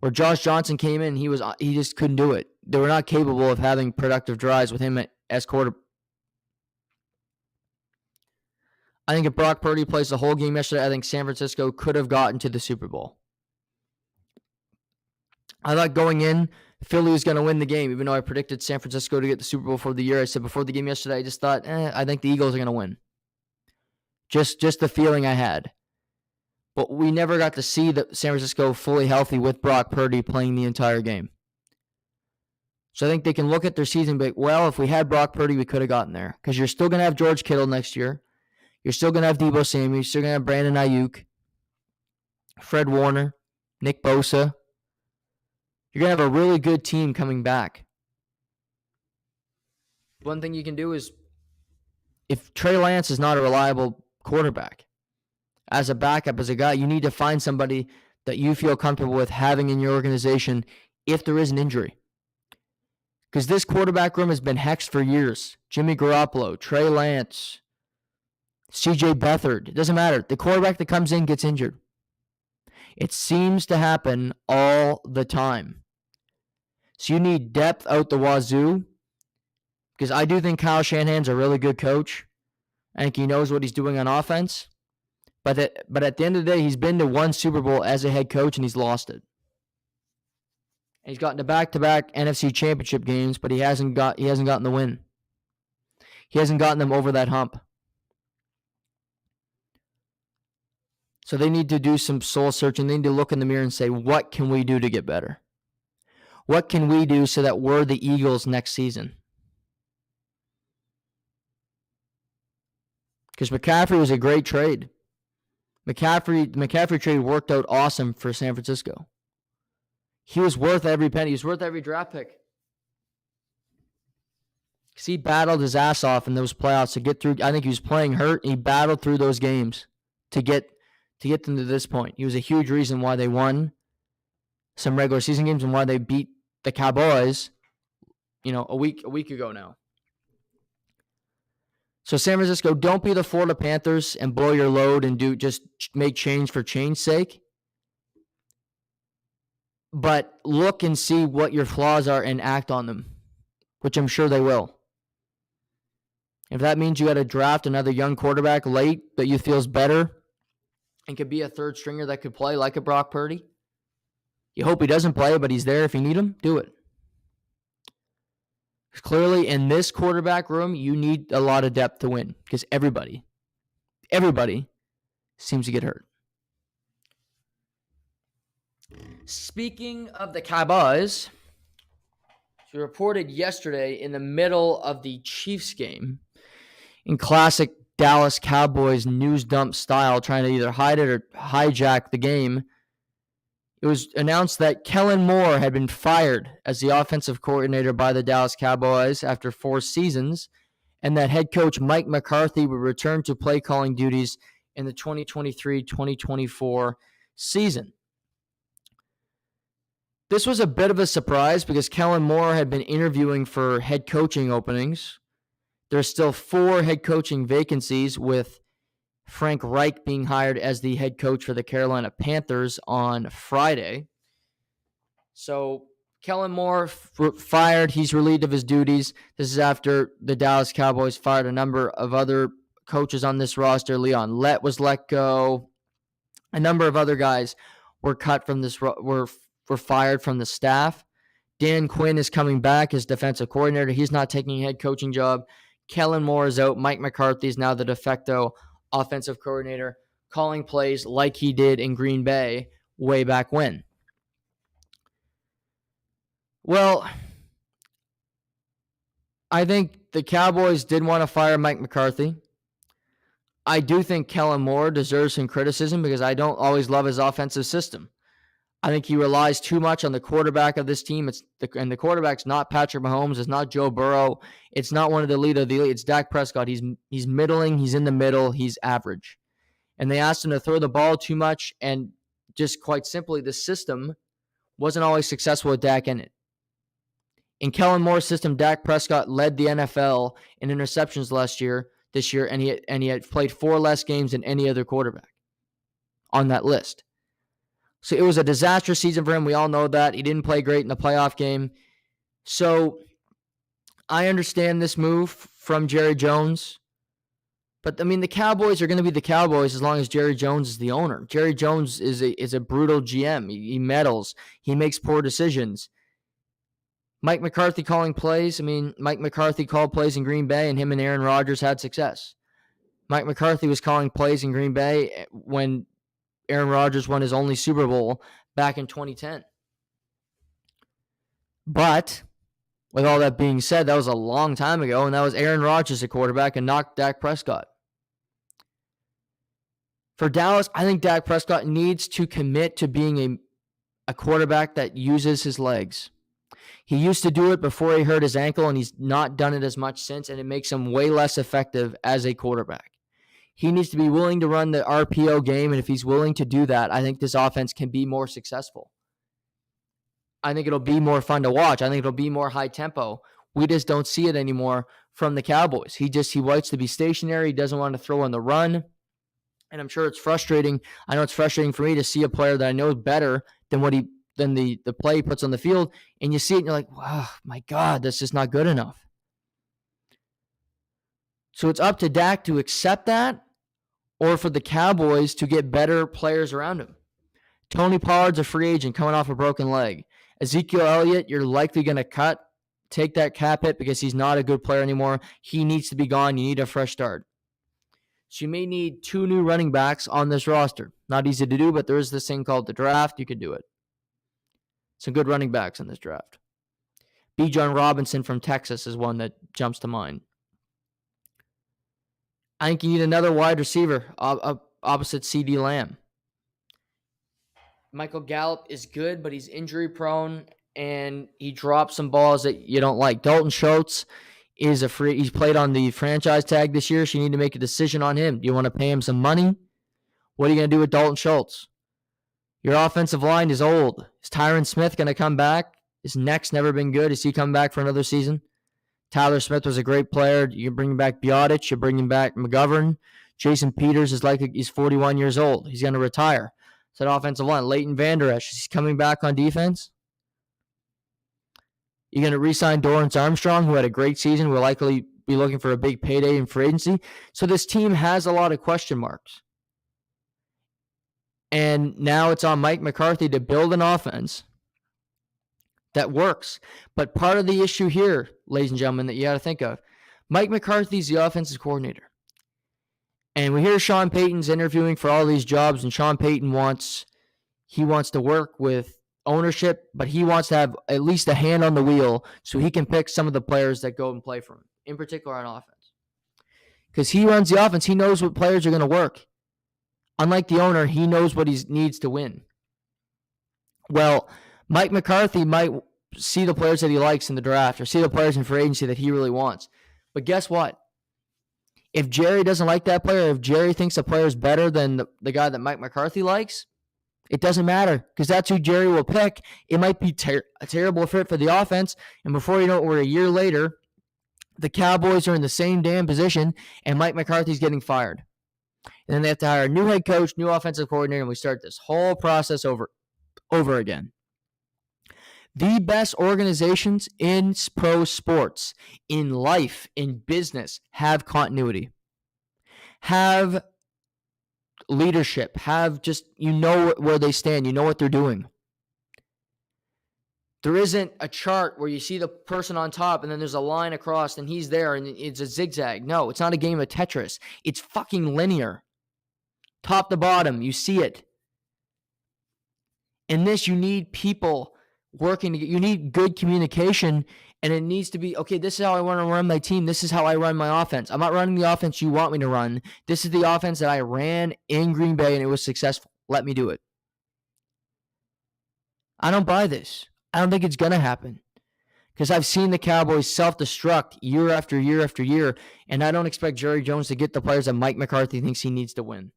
[SPEAKER 1] Where Josh Johnson came in, he just couldn't do it. They were not capable of having productive drives with him as quarterback. I think if Brock Purdy plays the whole game yesterday, I think San Francisco could have gotten to the Super Bowl. I thought going in, Philly was going to win the game, even though I predicted San Francisco to get the Super Bowl for the year. I said before the game yesterday, I just thought, I think the Eagles are going to win. Just the feeling I had. But we never got to see San Francisco fully healthy with Brock Purdy playing the entire game. So I think they can look at their season and be like, well, if we had Brock Purdy, we could have gotten there. Because you're still going to have George Kittle next year. You're still going to have Deebo Samuel. You're still going to have Brandon Ayuk, Fred Warner, Nick Bosa. You're going to have a really good team coming back. One thing you can do is, if Trey Lance is not a reliable quarterback, as a backup, as a guy, you need to find somebody that you feel comfortable with having in your organization if there is an injury. Because this quarterback room has been hexed for years. Jimmy Garoppolo, Trey Lance, CJ Beathard. It doesn't matter. The quarterback that comes in gets injured. It seems to happen all the time. So you need depth out the wazoo. Because I do think Kyle Shanahan's a really good coach. I think he knows what he's doing on offense. But at the end of the day, he's been to one Super Bowl as a head coach, and he's lost it. And he's gotten to back-to-back NFC Championship games, but he hasn't gotten the win. He hasn't gotten them over that hump. So they need to do some soul searching. They need to look in the mirror and say, what can we do to get better? What can we do so that we're the Eagles next season? Because McCaffrey was a great trade. McCaffrey trade worked out awesome for San Francisco. He was worth every penny. He was worth every draft pick. Because he battled his ass off in those playoffs to get through. I think he was playing hurt, and he battled through those games to get them to this point. He was a huge reason why they won some regular season games and why they beat the Cowboys, a week ago now. So San Francisco, don't be the Florida Panthers and blow your load and just make change for change's sake. But look and see what your flaws are and act on them, which I'm sure they will. If that means you got to draft another young quarterback late that you feel is better and could be a third stringer that could play like a Brock Purdy, you hope he doesn't play, but he's there if you need him, do it. Clearly, in this quarterback room, you need a lot of depth to win because everybody seems to get hurt. Speaking of the Cowboys, we reported yesterday in the middle of the Chiefs game, in classic Dallas Cowboys news dump style, trying to either hide it or hijack the game, it was announced that Kellen Moore had been fired as the offensive coordinator by the Dallas Cowboys after 4 seasons, and that head coach Mike McCarthy would return to play calling duties in the 2023-2024 season. This was a bit of a surprise because Kellen Moore had been interviewing for head coaching openings. There's still 4 head coaching vacancies, with Frank Reich being hired as the head coach for the Carolina Panthers on Friday. So Kellen Moore fired. He's relieved of his duties. This is after the Dallas Cowboys fired a number of other coaches on this roster. Leon Lett was let go. A number of other guys were cut from this, were fired from the staff. Dan Quinn is coming back as defensive coordinator. He's not taking a head coaching job. Kellen Moore is out. Mike McCarthy is now the de facto offensive coordinator, calling plays like he did in Green Bay way back when. Well, I think the Cowboys did want to fire Mike McCarthy. I do think Kellen Moore deserves some criticism because I don't always love his offensive system. I think he relies too much on the quarterback of this team. And the quarterback's not Patrick Mahomes. It's not Joe Burrow. It's not one of the elite of the elite. It's Dak Prescott. He's middling. He's in the middle. He's average. And they asked him to throw the ball too much. And just quite simply, the system wasn't always successful with Dak in it. In Kellen Moore's system, Dak Prescott led the NFL in interceptions this year, and he had played 4 less games than any other quarterback on that list. So it was a disastrous season for him. We all know that. He didn't play great in the playoff game. So I understand this move from Jerry Jones. But, I mean, the Cowboys are going to be the Cowboys as long as Jerry Jones is the owner. Jerry Jones is a brutal GM. He meddles. He makes poor decisions. Mike McCarthy calling plays. I mean, Mike McCarthy called plays in Green Bay, and him and Aaron Rodgers had success. Mike McCarthy was calling plays in Green Bay when Aaron Rodgers won his only Super Bowl back in 2010. But with all that being said, that was a long time ago, and that was Aaron Rodgers at quarterback and not Dak Prescott. For Dallas, I think Dak Prescott needs to commit to being a quarterback that uses his legs. He used to do it before he hurt his ankle, and he's not done it as much since, and it makes him way less effective as a quarterback. He needs to be willing to run the RPO game, and if he's willing to do that, I think this offense can be more successful. I think it'll be more fun to watch. I think it'll be more high tempo. We just don't see it anymore from the Cowboys. He likes to be stationary. He doesn't want to throw on the run, and I'm sure it's frustrating. I know it's frustrating for me to see a player that I know is better than the play he puts on the field, and you see it and you're like, wow, my God, that's just not good enough. So it's up to Dak to accept that or for the Cowboys to get better players around him. Tony Pollard's a free agent coming off a broken leg. Ezekiel Elliott, you're likely going to take that cap hit because he's not a good player anymore. He needs to be gone. You need a fresh start. So you may need 2 new running backs on this roster. Not easy to do, but there is this thing called the draft. You could do it. Some good running backs in this draft. Bijan Robinson from Texas is one that jumps to mind. I think you need another wide receiver opposite CeeDee Lamb. Michael Gallup is good, but he's injury prone, and he drops some balls that you don't like. Dalton Schultz is he's played on the franchise tag this year, so you need to make a decision on him. Do you want to pay him some money? What are you going to do with Dalton Schultz? Your offensive line is old. Is Tyron Smith going to come back? His neck's never been good. Is he coming back for another season? Tyler Smith was a great player. You're bringing back Biotic. You're bringing back McGovern. Jason Peters he's 41 years old. He's going to retire. So that offensive line. Leighton Vander Esch, is he coming back on defense? You're going to re-sign Dorrance Armstrong, who had a great season. Will likely be looking for a big payday in free agency. So this team has a lot of question marks. And now it's on Mike McCarthy to build an offense that works. But part of the issue here, ladies and gentlemen, that you got to think of, Mike McCarthy's the offensive coordinator. And we hear Sean Payton's interviewing for all these jobs, and Sean Payton wants to work with ownership, but he wants to have at least a hand on the wheel so he can pick some of the players that go and play for him, in particular on offense. Because he runs the offense. He knows what players are going to work. Unlike the owner, he knows what he needs to win. Well, Mike McCarthy might see the players that he likes in the draft or see the players in free agency that he really wants. But guess what? If Jerry doesn't like that player, if Jerry thinks the player is better than the guy that Mike McCarthy likes, it doesn't matter because that's who Jerry will pick. It might be a terrible fit for the offense, and before you know it, we're a year later, the Cowboys are in the same damn position, and Mike McCarthy's getting fired. And then they have to hire a new head coach, new offensive coordinator, and we start this whole process over again. The best organizations in pro sports, in life, in business, have continuity, have leadership, have just, where they stand, what they're doing. There isn't a chart where you see the person on top and then there's a line across and he's there and it's a zigzag. No, it's not a game of Tetris. It's fucking linear. Top to bottom, you see it. In this, you need people working together. You need good communication, and it needs to be, okay, this is how I want to run my team. This is how I run my offense. I'm not running the offense you want me to run. This is the offense that I ran in Green Bay, and it was successful. Let me do it. I don't buy this. I don't think it's going to happen because I've seen the Cowboys self-destruct year after year after year, and I don't expect Jerry Jones to get the players that Mike McCarthy thinks he needs to win.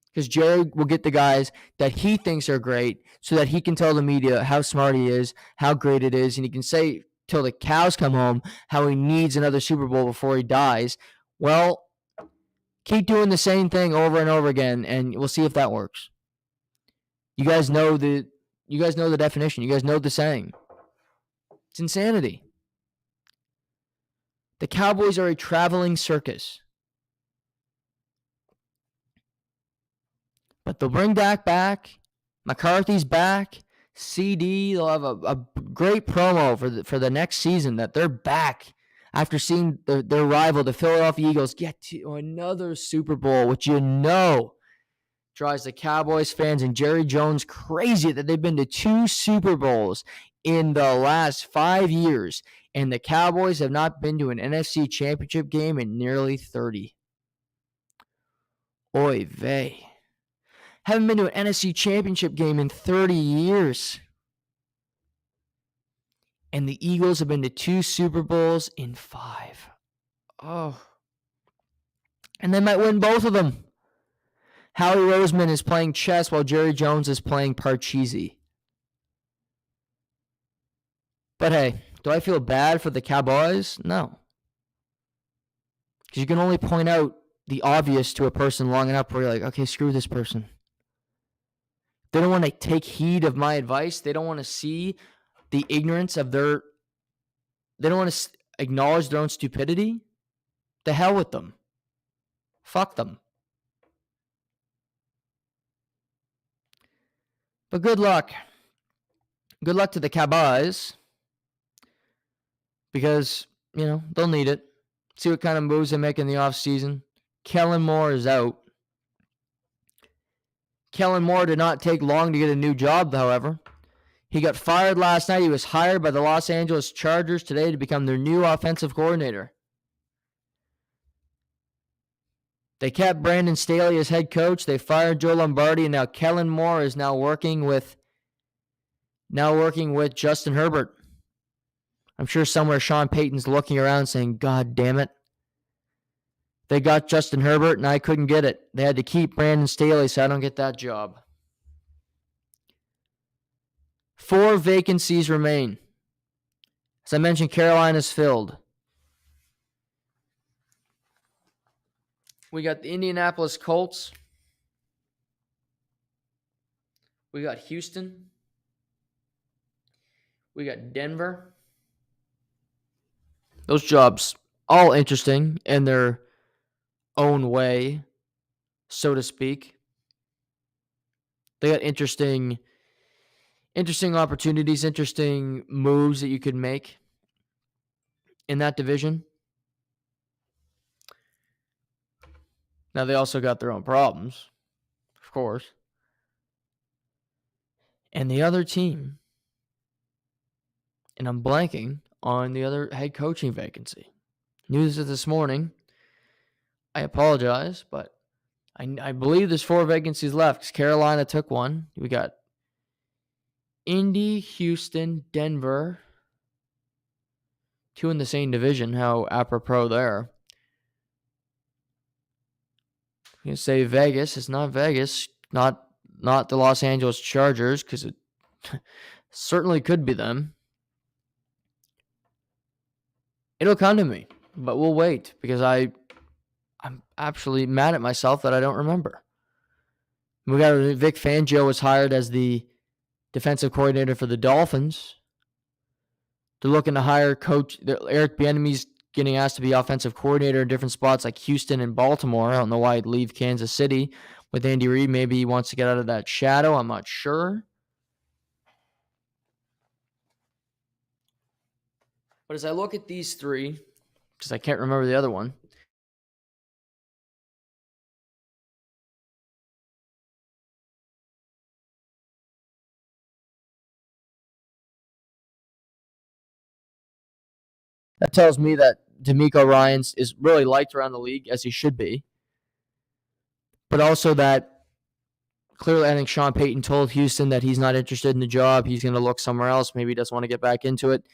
[SPEAKER 1] Because Jerry will get the guys that he thinks are great so that he can tell the media how smart he is, how great it is, and he can say till the cows come home how he needs another Super Bowl before he dies. Well, keep doing the same thing over and over again, and we'll see if that works. You guys know the definition. You guys know the saying. It's insanity. The Cowboys are a traveling circus. But they'll bring Dak back. McCarthy's back. CD, they'll have a great promo for the next season that they're back after seeing their rival, the Philadelphia Eagles, get to another Super Bowl, which drives the Cowboys fans and Jerry Jones crazy that they've been to 2 Super Bowls in the last 5 years, and the Cowboys have not been to an NFC Championship game in nearly 30. Oy vey. Haven't been to an NFC Championship game in 30 years. And the Eagles have been to 2 Super Bowls in 5. Oh. And they might win both of them. Howie Roseman is playing chess while Jerry Jones is playing Parcheesi. But hey, do I feel bad for the Cowboys? No. Because you can only point out the obvious to a person long enough where you're like, okay, screw this person. They don't want to take heed of my advice. They don't want to see the ignorance of they don't want to acknowledge their own stupidity. The hell with them. Fuck them. But good luck. Good luck to the Cowboys. Because, they'll need it. See what kind of moves they make in the offseason. Kellen Moore is out. Kellen Moore did not take long to get a new job, however. He got fired last night. He was hired by the Los Angeles Chargers today to become their new offensive coordinator. They kept Brandon Staley as head coach. They fired Joe Lombardi, and now Kellen Moore is now working with Justin Herbert. I'm sure somewhere Sean Payton's looking around saying, God damn it. They got Justin Herbert, and I couldn't get it. They had to keep Brandon Staley, so I don't get that job. 4 vacancies remain. As I mentioned, Carolina's filled. We got the Indianapolis Colts. We got Houston. We got Denver. Those jobs, all interesting in their own way, so to speak. They got interesting opportunities, interesting moves that you could make in that division. Now, they also got their own problems, of course. And the other team, and I'm blanking on the other head coaching vacancy. News of this morning. I apologize, but I believe there's 4 vacancies left because Carolina took one. We got Indy, Houston, Denver. 2 in the same division. How apropos there. You can say Vegas. It's not Vegas. Not the Los Angeles Chargers, because it certainly could be them. It'll come to me, but we'll wait because I'm actually mad at myself that I don't remember. We got Vic Fangio was hired as the defensive coordinator for the Dolphins. They're looking to hire coach Eric Bieniemy's getting asked to be offensive coordinator in different spots like Houston and Baltimore. I don't know why he'd leave Kansas City with Andy Reid. Maybe he wants to get out of that shadow. I'm not sure. But as I look at these three, because I can't remember the other one, that tells me that DeMeco Ryans is really liked around the league, as he should be. But also that clearly I think Sean Payton told Houston that he's not interested in the job. He's going to look somewhere else. Maybe he doesn't want to get back into it.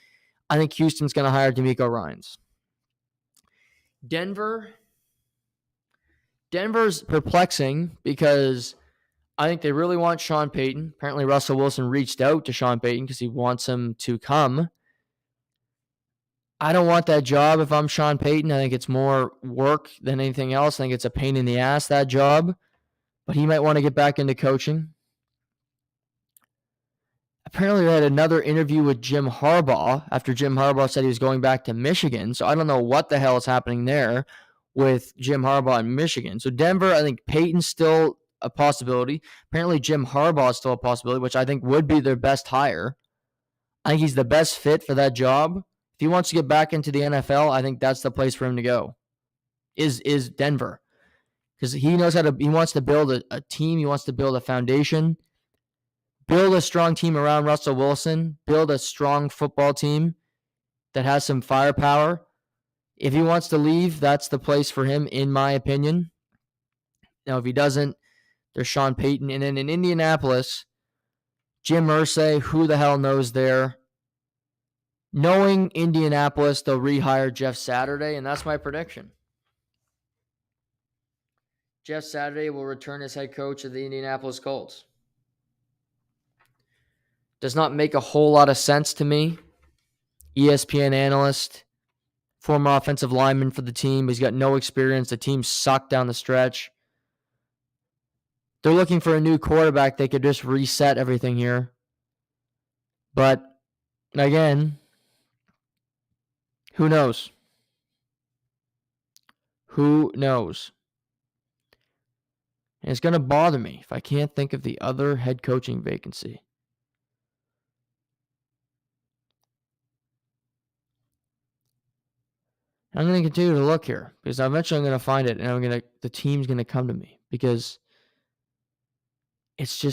[SPEAKER 1] I think Houston's going to hire DeMeco Ryans. Denver's perplexing because I think they really want Sean Payton. Apparently Russell Wilson reached out to Sean Payton because he wants him to come. I don't want that job if I'm Sean Payton. I think it's more work than anything else. I think it's a pain in the ass, that job. But he might want to get back into coaching. Apparently, they had another interview with Jim Harbaugh after Jim Harbaugh said he was going back to Michigan. So I don't know what the hell is happening there with Jim Harbaugh in Michigan. So Denver, I think Peyton's still a possibility. Apparently, Jim Harbaugh is still a possibility, which I think would be their best hire. I think he's the best fit for that job. If he wants to get back into the NFL, I think that's the place for him to go. Is Denver, because he knows how to. He wants to build a team. He wants to build a foundation. Build a strong team around Russell Wilson. Build a strong football team that has some firepower. If he wants to leave, that's the place for him, in my opinion. Now, if he doesn't, there's Sean Payton. And then in Indianapolis, Jim Irsay, who the hell knows there? Knowing Indianapolis, they'll rehire Jeff Saturday, and that's my prediction. Jeff Saturday will return as head coach of the Indianapolis Colts. Does not make a whole lot of sense to me. ESPN analyst, former offensive lineman for the team. He's got no experience. The team sucked down the stretch. They're looking for a new quarterback. They could just reset everything here. But, again, who knows? Who knows? And it's going to bother me if I can't think of the other head coaching vacancy. I'm going to continue to look here because eventually I'm going to find it, and the team's going to come to me because it's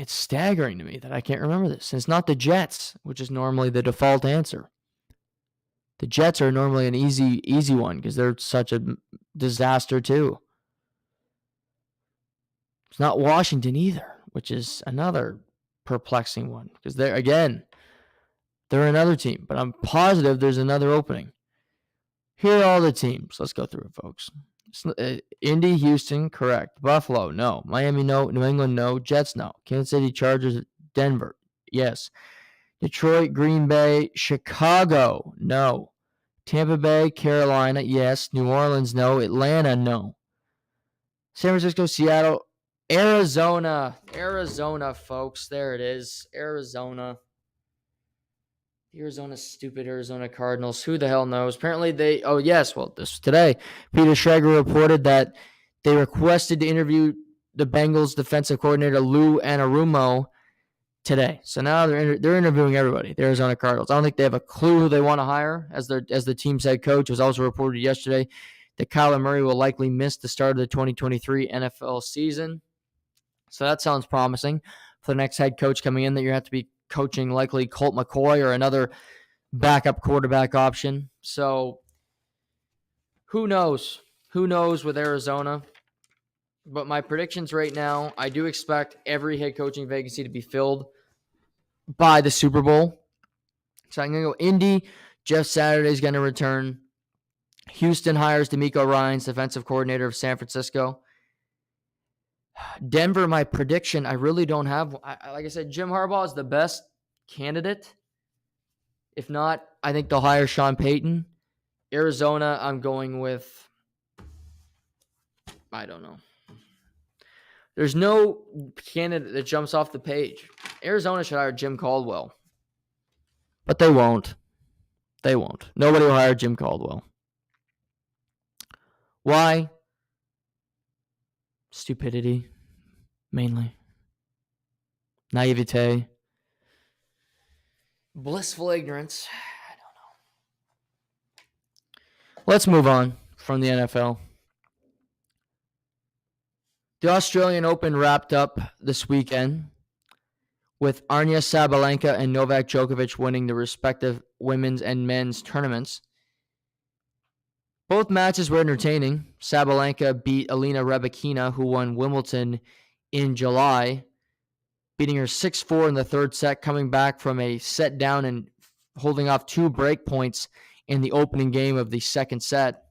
[SPEAKER 1] staggering to me that I can't remember this. And it's not the Jets, which is normally the default answer. The Jets are normally an easy one because they're such a disaster too. It's not Washington either, which is another perplexing one because they're another team, but I'm positive there's another opening. Here are all the teams. Let's go through it, folks. Indy, Houston, correct. Buffalo, no. Miami, no. New England, no. Jets, no. Kansas City, Chargers, Denver, yes. Detroit, Green Bay, Chicago, no. Tampa Bay, Carolina, yes. New Orleans, no. Atlanta, no. San Francisco, Seattle, Arizona, folks. There it is. Arizona, stupid Arizona Cardinals. Who the hell knows? Apparently today, Peter Schrager reported that they requested to interview the Bengals defensive coordinator Lou Anarumo today. So now they're interviewing everybody, the Arizona Cardinals. I don't think they have a clue who they want to hire as the team's head coach. It was also reported yesterday that Kyler Murray will likely miss the start of the 2023 NFL season. So that sounds promising for the next head coach coming in, that you have to be coaching likely Colt McCoy or another backup quarterback option. So who knows? Who knows with Arizona? But my predictions right now, I do expect every head coaching vacancy to be filled by the Super Bowl. So I'm going to go Indy. Jeff Saturday is going to return. Houston hires DeMeco Ryans, defensive coordinator of San Francisco. Denver, my prediction, I really don't have. Like I said, Jim Harbaugh is the best candidate. If not, I think they'll hire Sean Payton. Arizona, I'm going with, I don't know. There's no candidate that jumps off the page. Arizona should hire Jim Caldwell. But they won't. They won't. Nobody will hire Jim Caldwell. Why? Stupidity, mainly. Naivete. Blissful ignorance. Let's move on from the NFL. The Australian Open wrapped up this weekend with Arina Sabalenka and Novak Djokovic winning the respective women's and men's tournaments. Both matches were entertaining. Sabalenka beat Alina Rybakina, who won Wimbledon in July, beating her 6-4 in the third set, coming back from a set down and holding off 2 break points in the opening game of the second set.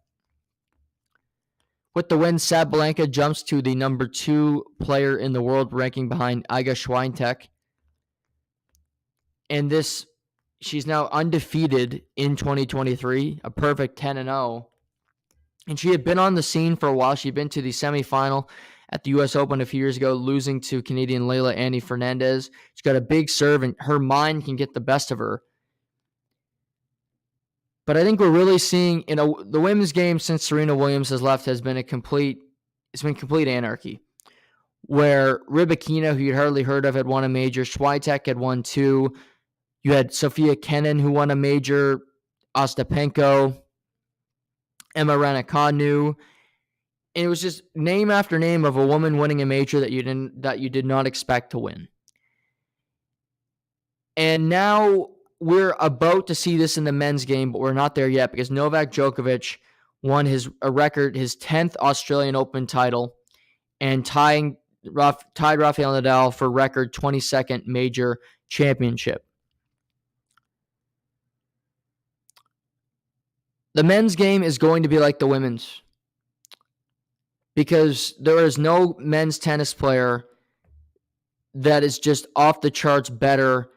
[SPEAKER 1] With the win, Sabalenka jumps to the number 2 player in the world ranking behind Iga Swiatek. And she's now undefeated in 2023, a perfect 10-0. And she had been on the scene for a while. She'd been to the semifinal at the U.S. Open a few years ago, losing to Canadian Leylah Annie Fernandez. She's got a big serve, and her mind can get the best of her. But I think we're really seeing, the women's game since Serena Williams has left has been complete anarchy. Where Rybakina, who you'd hardly heard of, had won a major. Swiatek had won 2. You had Sofia Kenin, who won a major. Ostapenko, Emma Raducanu. And it was just name after name of a woman winning a major that you did not expect to win. And now we're about to see this in the men's game, but we're not there yet because Novak Djokovic won his 10th Australian Open title and tied Rafael Nadal for record 22nd major championship. The men's game is going to be like the women's because there is no men's tennis player that is just off the charts better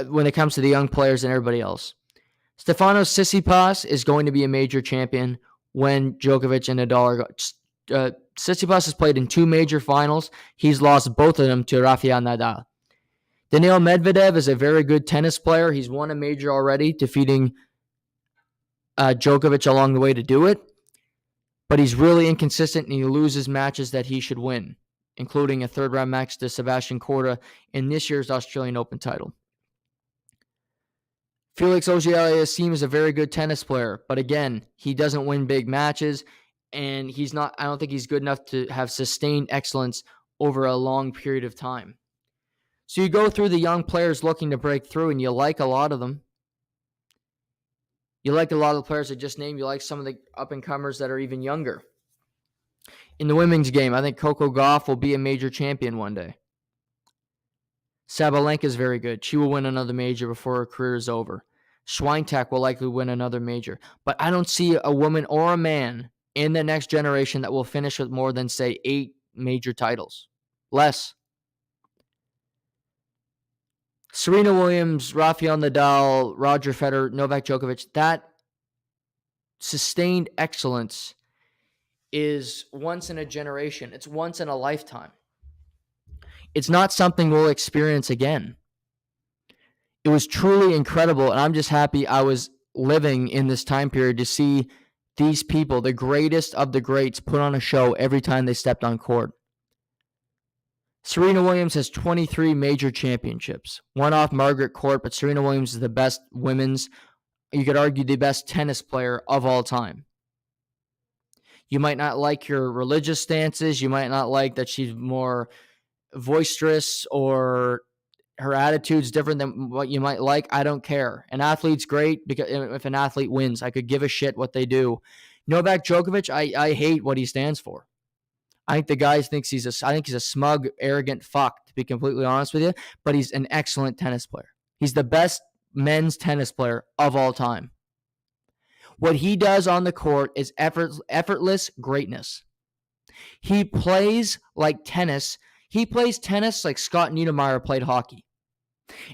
[SPEAKER 1] when it comes to the young players than everybody else. Stefanos Tsitsipas is going to be a major champion when Djokovic and Nadal are. Tsitsipas has played in 2 major finals. He's lost both of them to Rafael Nadal. Daniil Medvedev is a very good tennis player. He's won a major already, defeating Djokovic along the way to do it. But he's really inconsistent, and he loses matches that he should win, including a third-round match to Sebastian Korda in this year's Australian Open title. Felix Auger-Aliassime is a very good tennis player, but again, he doesn't win big matches, and I don't think he's good enough to have sustained excellence over a long period of time. So you go through the young players looking to break through, and you like a lot of them. You like a lot of the players I just named. You like some of the up-and-comers that are even younger. In the women's game, I think Coco Gauff will be a major champion one day. Sabalenka is very good. She will win another major before her career is over. Swiatek will likely win another major. But I don't see a woman or a man in the next generation that will finish with more than, say, 8 major titles. Less. Serena Williams, Rafael Nadal, Roger Federer, Novak Djokovic, that sustained excellence is once in a generation. It's once in a lifetime. It's not something we'll experience again. It was truly incredible, and I'm just happy I was living in this time period to see these people, the greatest of the greats, put on a show every time they stepped on court. Serena Williams has 23 major championships, one off Margaret Court, but Serena Williams is the best women's, you could argue the best tennis player of all time. You might not like her religious stances. You might not like that she's more boisterous or her attitude's different than what you might like. I don't care. An athlete's great because if an athlete wins, I could give a shit what they do. Novak Djokovic, I hate what he stands for. I think the guy thinks he's a smug, arrogant fuck, to be completely honest with you, but he's an excellent tennis player. He's the best men's tennis player of all time. What he does on the court is effortless greatness. He plays like tennis. He plays tennis like Scott Niedermayer played hockey.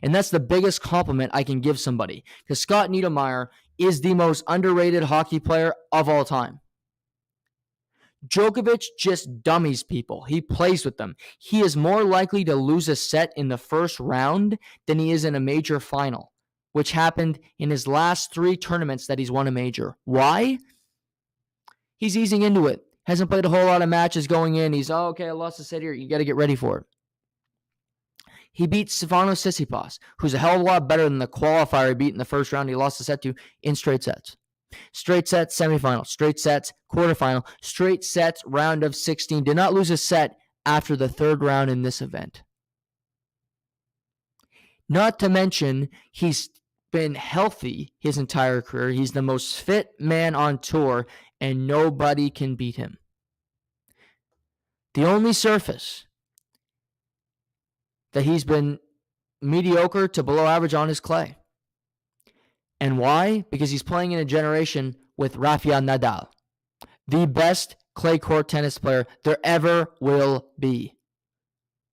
[SPEAKER 1] And that's the biggest compliment I can give somebody, because Scott Niedermayer is the most underrated hockey player of all time. Djokovic just dummies people. He plays with them. He is more likely to lose a set in the first round than he is in a major final, which happened in his last 3 tournaments that he's won a major. Why? He's easing into it. Hasn't played a whole lot of matches going in. He's, okay, I lost a set here. You got to get ready for it. He beat Stefanos Tsitsipas, who's a hell of a lot better than the qualifier he beat in the first round he lost a set to in straight sets. Straight sets, semifinal. Straight sets, quarterfinal. Straight sets, round of 16. Did not lose a set after the third round in this event. Not to mention, he's been healthy his entire career. He's the most fit man on tour, and nobody can beat him. The only surface that he's been mediocre to below average on is clay. And why? Because he's playing in a generation with Rafael Nadal, the best clay court tennis player there ever will be.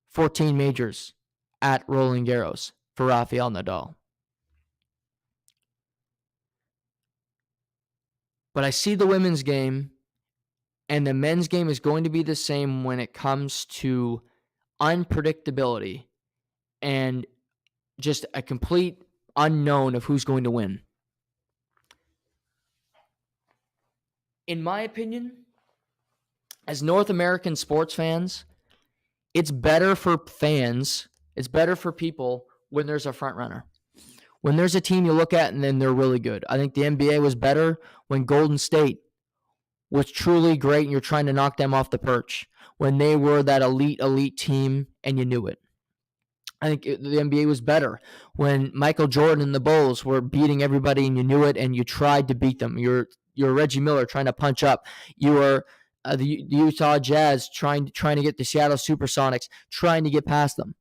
[SPEAKER 1] 14 majors at Roland Garros for Rafael Nadal. But I see the women's game, and the men's game is going to be the same when it comes to unpredictability and just a complete unknown of who's going to win. In my opinion, as North American sports fans, it's better for fans, it's better for people when there's a front runner. When there's a team you look at and then they're really good. I think the NBA was better when Golden State was truly great and you're trying to knock them off the perch. When they were that elite team and you knew it. I think the NBA was better when Michael Jordan and the Bulls were beating everybody and you knew it and you tried to beat them. You're Reggie Miller trying to punch up. You were the Utah Jazz trying to get the Seattle Supersonics, trying to get past them.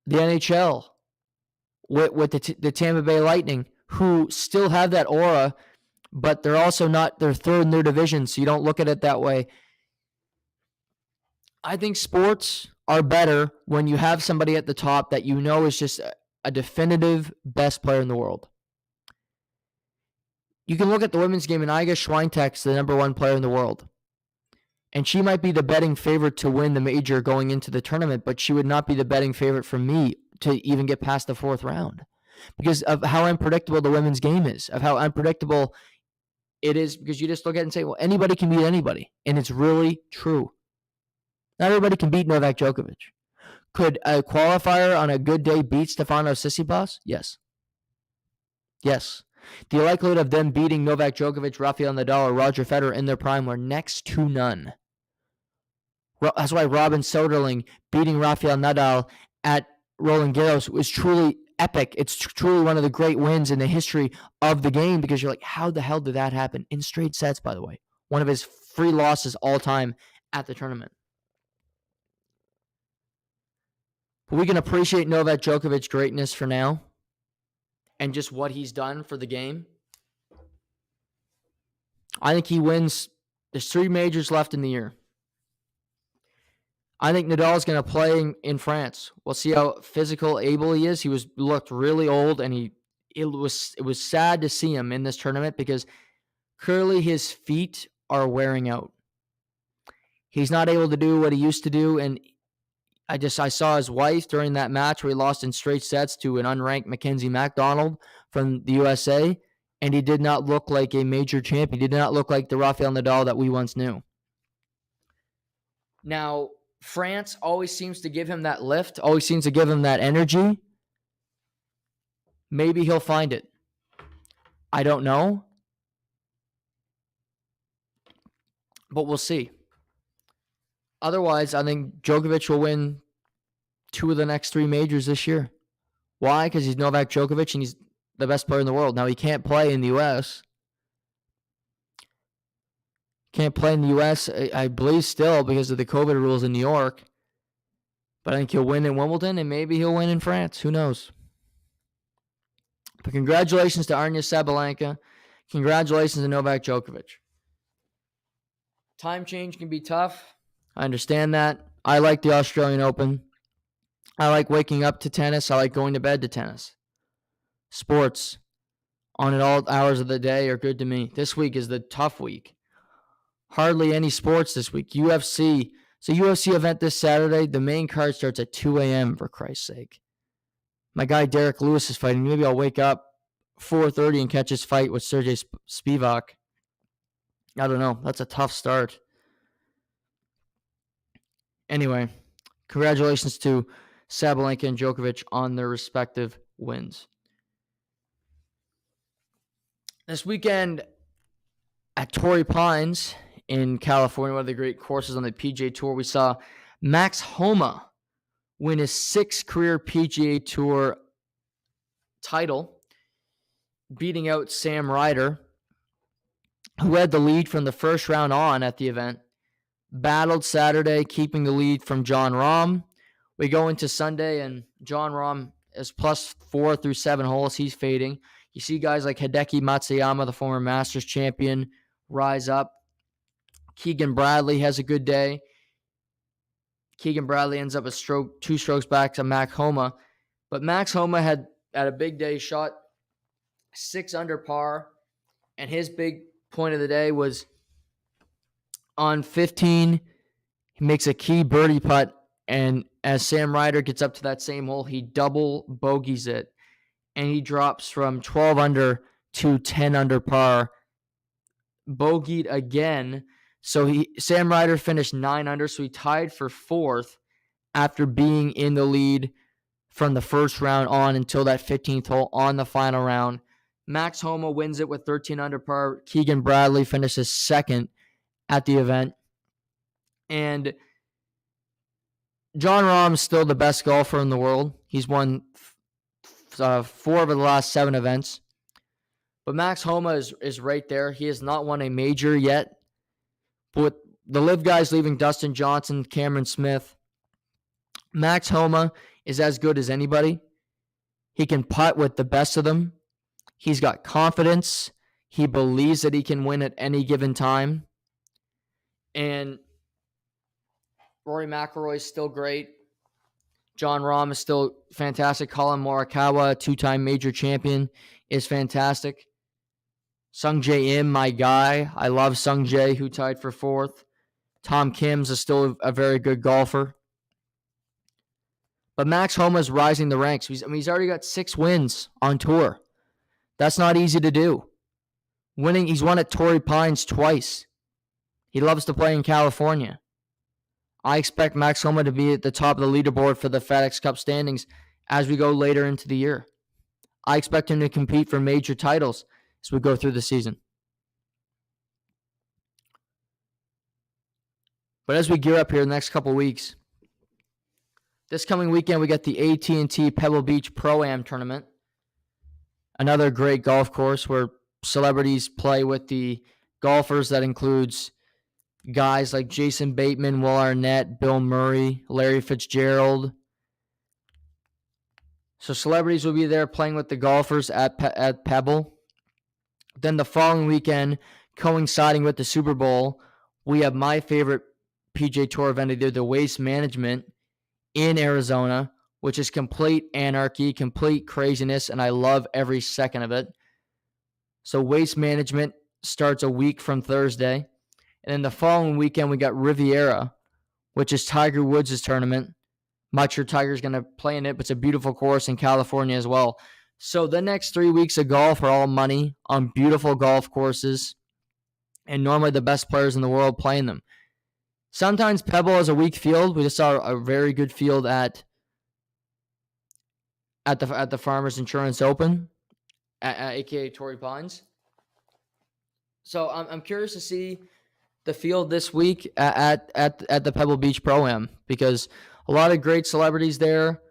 [SPEAKER 1] The NHL with the Tampa Bay Lightning, who still have that aura, but they're also not, they're third in their division, so you don't look at it that way. I think sports are better when you have somebody at the top that you know is just a definitive best player in the world. You can look at the women's game, and Iga Swiatek's the number one player in the world. And she might be the betting favorite to win the major going into the tournament, but she would not be the betting favorite for me to even get past the fourth round because of how unpredictable the women's game is, of how unpredictable it is, because you just look at it and say, well, anybody can beat anybody. And it's really true. Not everybody can beat Novak Djokovic. Could a qualifier on a good day beat Stefanos Tsitsipas? Yes. Yes. The likelihood of them beating Novak Djokovic, Rafael Nadal, or Roger Federer in their prime were next to none. That's why Robin Soderling beating Rafael Nadal at Roland Garros was truly epic. It's truly one of the great wins in the history of the game, because you're like, how the hell did that happen? In straight sets, by the way. One of his free losses all time at the tournament. But we can appreciate Novak Djokovic's greatness for now and just what he's done for the game. I think he wins. There's 3 majors left in the year. I think Nadal's going to play in France. We'll see how physical able he is. He looked really old, and it was sad to see him in this tournament because clearly his feet are wearing out. He's not able to do what he used to do, and I saw his wife during that match where he lost in straight sets to an unranked Mackenzie MacDonald from the USA, and he did not look like a major champion. He did not look like the Rafael Nadal that we once knew. Now, France always seems to give him that lift, always seems to give him that energy. Maybe he'll find it. I don't know. But we'll see. Otherwise, I think Djokovic will win 2 of the next 3 majors this year. Why? Because he's Novak Djokovic and he's the best player in the world. Now, he can't play in the U.S. Can't play in the U.S., I believe, still because of the COVID rules in New York. But I think he'll win in Wimbledon, and maybe he'll win in France. Who knows? But congratulations to Aryna Sabalenka. Congratulations to Novak Djokovic. Time change can be tough. I understand that. I like the Australian Open. I like waking up to tennis. I like going to bed to tennis. Sports on at all hours of the day are good to me. This week is the tough week. Hardly any sports this week. UFC. It's a UFC event this Saturday. The main card starts at 2 a.m., for Christ's sake. My guy Derek Lewis is fighting. Maybe I'll wake up 4:30 and catch his fight with Sergey Spivak. I don't know. That's a tough start. Anyway, congratulations to Sabalenka and Djokovic on their respective wins. This weekend at Torrey Pines in California, one of the great courses on the PGA Tour, we saw Max Homa win his 6th career PGA Tour title, beating out Sam Ryder, who had the lead from the first round on at the event. Battled Saturday, keeping the lead from Jon Rahm. We go into Sunday, and Jon Rahm is +4 through 7 holes. He's fading. You see guys like Hideki Matsuyama, the former Masters champion, rise up. Keegan Bradley has a good day. Keegan Bradley ends up 2 strokes back to Max Homa. But Max Homa had a big day, shot 6 under par, and his big point of the day was on 15. He makes a key birdie putt, and as Sam Ryder gets up to that same hole, he double bogeys it, and he drops from 12 under to 10 under par, bogeyed again. So Sam Ryder finished 9 under, so he tied for 4th after being in the lead from the first round on until that 15th hole on the final round. Max Homa wins it with 13 under par. Keegan Bradley finishes 2nd at the event. And Jon Rahm is still the best golfer in the world. He's won 4 of the last 7 events. But Max Homa is right there. He has not won a major yet. But with the LIV guys leaving Dustin Johnson, Cameron Smith, Max Homa is as good as anybody. He can putt with the best of them. He's got confidence. He believes that he can win at any given time. And Rory McIlroy is still great. Jon Rahm is still fantastic. Colin Morikawa, 2-time major champion, is fantastic. Sung Jae Im, my guy. I love Sung Jae, who tied for 4th. Tom Kim's is still a very good golfer. But Max Homa is rising the ranks. He's already got 6 wins on tour. That's not easy to do. He's won at Torrey Pines twice. He loves to play in California. I expect Max Homa to be at the top of the leaderboard for the FedEx Cup standings as we go later into the year. I expect him to compete for major titles as we go through the season. But as we gear up here the next couple weeks, this coming weekend we got the AT&T Pebble Beach Pro-Am tournament. Another great golf course where celebrities play with the golfers. That includes guys like Jason Bateman, Will Arnett, Bill Murray, Larry Fitzgerald. So celebrities will be there playing with the golfers at Pebble. Then the following weekend, coinciding with the Super Bowl, we have my favorite PGA Tour event of the year, the Waste Management in Arizona, which is complete anarchy, complete craziness, and I love every second of it. So Waste Management starts a week from Thursday. And then the following weekend, we got Riviera, which is Tiger Woods' tournament. I'm not sure Tiger's going to play in it, but it's a beautiful course in California as well. So the next 3 weeks of golf are all money on beautiful golf courses, and normally the best players in the world playing them. Sometimes Pebble has a weak field. We just saw a very good field at the Farmers Insurance Open, aka Torrey Pines. So I'm curious to see the field this week at the Pebble Beach Pro-Am, because a lot of great celebrities there.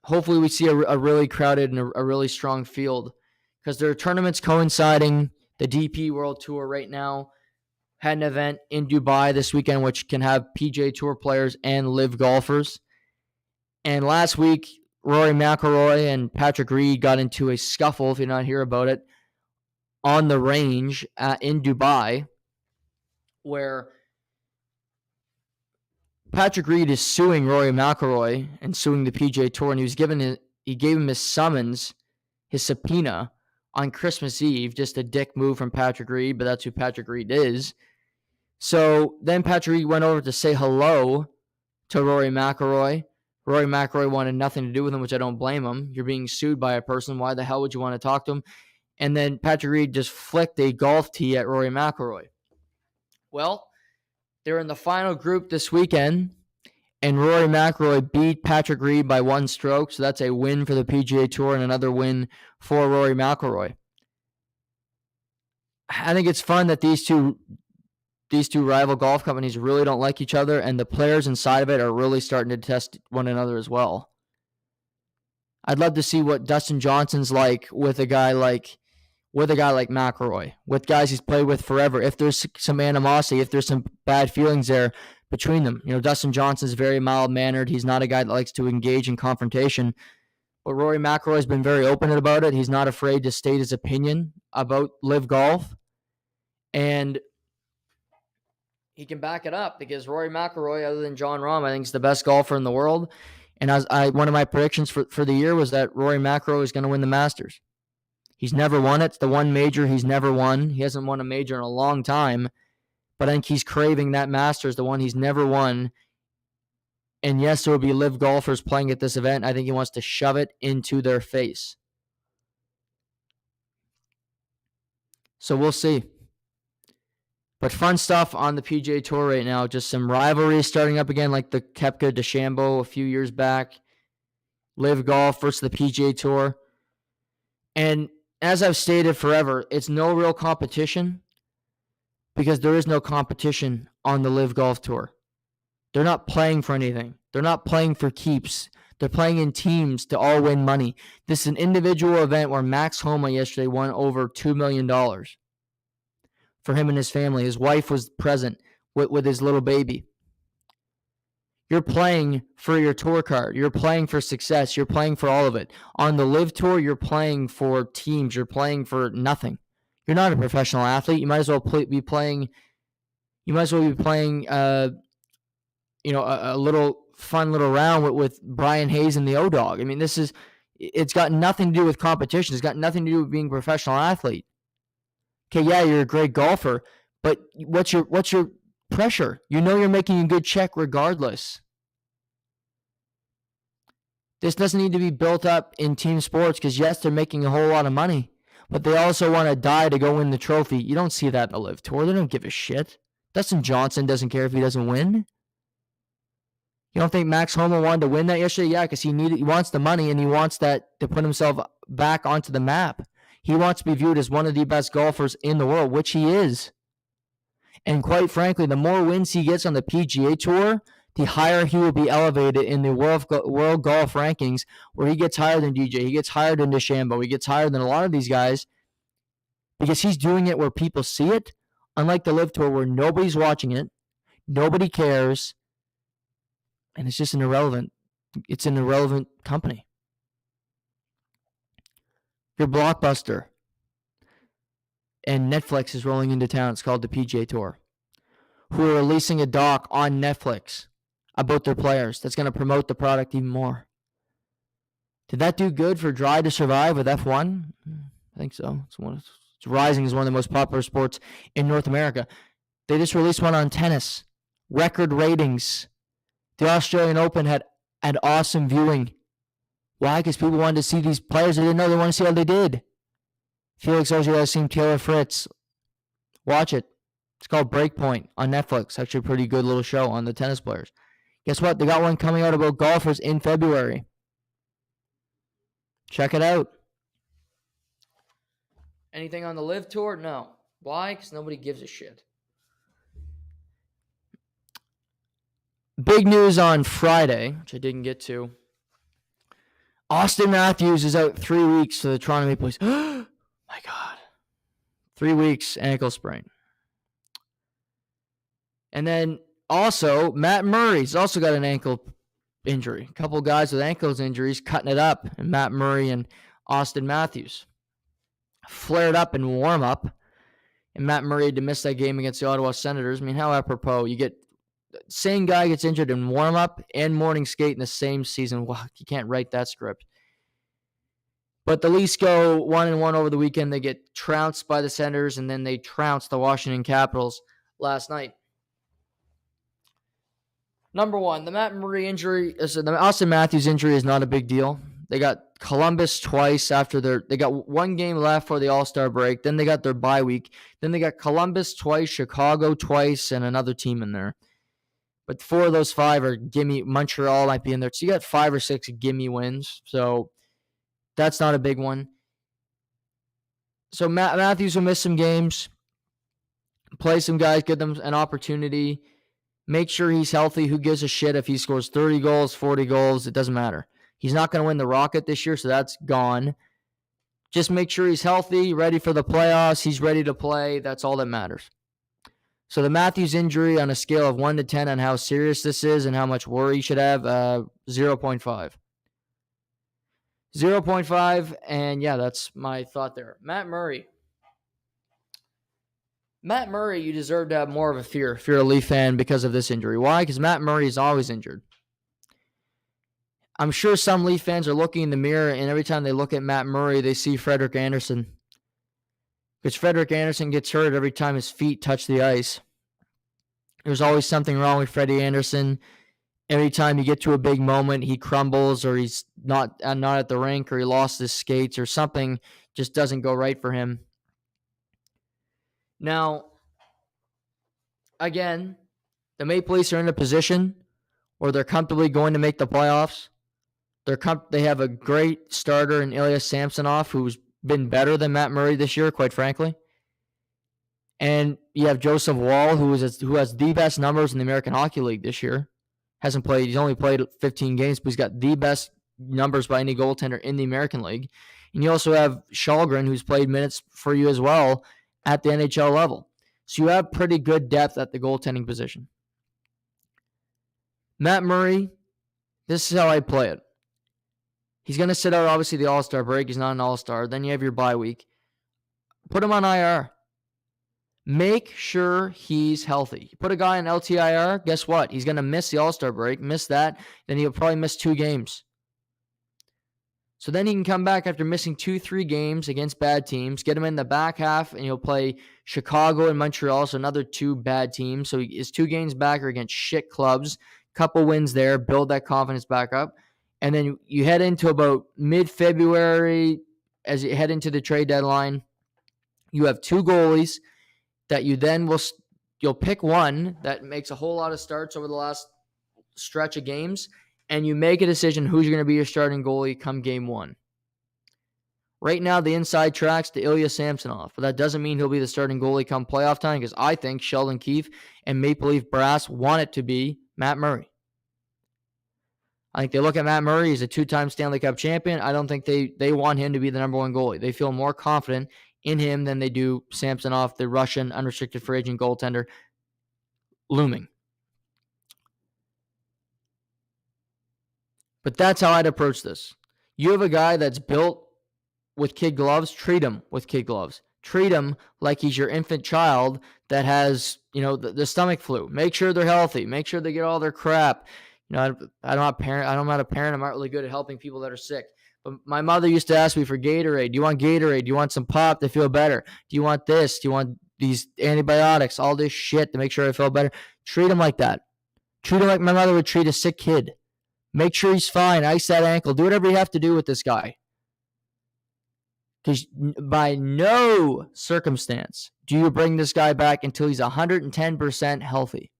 [SPEAKER 1] Hopefully we see a really crowded and a really strong field, because there are tournaments coinciding. The DP World Tour right now had an event in Dubai this weekend, which can have PGA Tour players and LIV golfers. And last week, Rory McIlroy and Patrick Reed got into a scuffle, if you did not hear about it, on the range in Dubai, where Patrick Reed is suing Rory McIlroy and suing the PGA Tour, and he gave him his summons, his subpoena, on Christmas Eve. Just a dick move from Patrick Reed, but that's who Patrick Reed is. So then Patrick Reed went over to say hello to Rory McIlroy. Rory McIlroy wanted nothing to do with him, which I don't blame him. You're being sued by a person. Why the hell would you want to talk to him? And then Patrick Reed just flicked a golf tee at Rory McIlroy. Well, they're in the final group this weekend, and Rory McIlroy beat Patrick Reed by 1 stroke, so that's a win for the PGA Tour and another win for Rory McIlroy. I think it's fun that these two rival golf companies really don't like each other, and the players inside of it are really starting to test one another as well. I'd love to see what Dustin Johnson's like with a guy like McIlroy, with guys he's played with forever. If there's some animosity, if there's some bad feelings there between them. Dustin Johnson's very mild-mannered. He's not a guy that likes to engage in confrontation. But Rory McIlroy's been very open about it. He's not afraid to state his opinion about LIV Golf. And he can back it up because Rory McIlroy, other than Jon Rahm, I think is the best golfer in the world. And one of my predictions for the year was that Rory McIlroy is going to win the Masters. He's never won it. It's the one major he's never won. He hasn't won a major in a long time. But I think he's craving that Masters, the one he's never won. And yes, there will be LIV golfers playing at this event. I think he wants to shove it into their face. So we'll see. But fun stuff on the PGA Tour right now. Just some rivalries starting up again, like the Koepka-DeChambeau a few years back. LIV Golf versus the PGA Tour. And as I've stated forever, it's no real competition because there is no competition on the LIV Golf Tour. They're not playing for anything. They're not playing for keeps. They're playing in teams to all win money. This is an individual event where Max Homa yesterday won over $2 million for him and his family. His wife was present with his little baby. You're playing for your tour card. You're playing for success. You're playing for all of it. On the LIV Tour, you're playing for teams. You're playing for nothing. You're not a professional athlete. You might as well be playing. You might as well be playing. A little fun little round with Brian Hayes and the O-Dog. I mean, it's got nothing to do with competition. It's got nothing to do with being a professional athlete. Okay, yeah, you're a great golfer, but what's your pressure? You're making a good check regardless. This doesn't need to be built up in team sports because, yes, they're making a whole lot of money, but they also want to die to go win the trophy. You don't see that in the LIV Tour. They don't give a shit. Dustin Johnson doesn't care if he doesn't win. You don't think Max Homa wanted to win that yesterday? Yeah, because he wants the money and he wants that to put himself back onto the map. He wants to be viewed as one of the best golfers in the world, which he is. And quite frankly, the more wins he gets on the PGA Tour, the higher he will be elevated in the world golf rankings, where he gets higher than DJ, he gets higher than DeChambeau, he gets higher than a lot of these guys, because he's doing it where people see it, unlike the LIV Tour where nobody's watching it, nobody cares, and it's just an irrelevant company. Your Blockbuster and Netflix is rolling into town. It's called the PGA Tour, who are releasing a doc on Netflix about their players that's going to promote the product even more. Did that do good for Drive to Survive with F1? I think so. It's rising as one of the most popular sports in North America. They just released one on tennis. Record ratings. The Australian Open had awesome viewing. Why? Because people wanted to see these players. They didn't know. They wanted to see how they did. Felix Auger-Aliassime, Taylor Fritz. Watch it. It's called Breakpoint on Netflix. Actually a pretty good little show on the tennis players. Guess what? They got one coming out about golfers in February. Check it out. Anything on the LIV Tour? No. Why? Because nobody gives a shit. Big news on Friday, which I didn't get to. Austin Matthews is out 3 weeks for the Toronto Maple Leafs. My God. 3 weeks, ankle sprain. And then also, Matt Murray's also got an ankle injury. A couple guys with ankles injuries cutting it up. And Matt Murray and Austin Matthews flared up in warm-up. And Matt Murray had to miss that game against the Ottawa Senators. I mean, how apropos. You get same guy gets injured in warm-up and morning skate in the same season. Wow, you can't write that script. But the Leafs go 1-1 over the weekend. They get trounced by the Senators, and then they trounced the Washington Capitals last night. Number one, the Matt Murray injury, the Austin Matthews injury is not a big deal. They got Columbus twice they got one game left for the All-Star break. Then they got their bye week. Then they got Columbus twice, Chicago twice, and another team in there. But 4 of those 5 are gimme. Montreal might be in there. So you got 5 or 6 gimme wins. So that's not a big one. So Matthews will miss some games. Play some guys, give them an opportunity. Make sure he's healthy. Who gives a shit if he scores 30 goals, 40 goals? It doesn't matter. He's not going to win the Rocket this year, so that's gone. Just make sure he's healthy, ready for the playoffs. He's ready to play. That's all that matters. So the Matthews injury on a scale of 1 to 10 on how serious this is and how much worry you should have, 0.5. 0.5, and yeah, that's my thought there. Matt Murray. Matt Murray, you deserve to have more of a fear if you're a Leaf fan because of this injury. Why? Because Matt Murray is always injured. I'm sure some Leaf fans are looking in the mirror, and every time they look at Matt Murray, they see Frederik Andersen. Because Frederik Andersen gets hurt every time his feet touch the ice. There's always something wrong with Freddie Andersen. Every time you get to a big moment, he crumbles, or he's not at the rink, or he lost his skates, or something just doesn't go right for him. Now, again, the Maple Leafs are in a position where they're comfortably going to make the playoffs. They have a great starter in Ilya Samsonov, who's been better than Matt Murray this year, quite frankly. And you have Joseph Woll, who has the best numbers in the American Hockey League this year. He's only played 15 games, but he's got the best numbers by any goaltender in the American League. And you also have Shalgren, who's played minutes for you as well at the NHL level. So you have pretty good depth at the goaltending position. Matt Murray, this is how I play it. He's going to sit out, obviously, the All-Star break. He's not an All-Star. Then you have your bye week. Put him on IR. Make sure he's healthy. You put a guy on LTIR, guess what? He's going to miss the All-Star break, miss that, then he'll probably miss 2 games. So then he can come back after missing 2-3 games against bad teams, get him in the back half, and he'll play Chicago and Montreal, so another 2 bad teams. So his 2 games back are against shit clubs, couple wins there, build that confidence back up. And then you head into about mid-February, as you head into the trade deadline, you have 2 goalies that you then you'll pick one that makes a whole lot of starts over the last stretch of games, and you make a decision who's going to be your starting goalie come game 1. Right now, the inside track's to Ilya Samsonov, but that doesn't mean he'll be the starting goalie come playoff time, because I think Sheldon Keefe and Maple Leaf Brass want it to be Matt Murray. I think they look at Matt Murray. He's a 2-time Stanley Cup champion. I don't think they want him to be the number 1 goalie. They feel more confident in him than they do Samsonov, the Russian unrestricted free agent goaltender, looming. But that's how I'd approach this. You have a guy that's built with kid gloves. Treat him with kid gloves. Treat him like he's your infant child that has, the stomach flu. Make sure they're healthy. Make sure they get all their crap. I'm not a parent. I'm not really good at helping people that are sick. But my mother used to ask me for Gatorade. Do you want Gatorade? Do you want some pop to feel better? Do you want this? Do you want these antibiotics? All this shit to make sure I feel better. Treat him like that. Treat him like my mother would treat a sick kid. Make sure he's fine. Ice that ankle. Do whatever you have to do with this guy. Because by no circumstance do you bring this guy back until he's 110% healthy.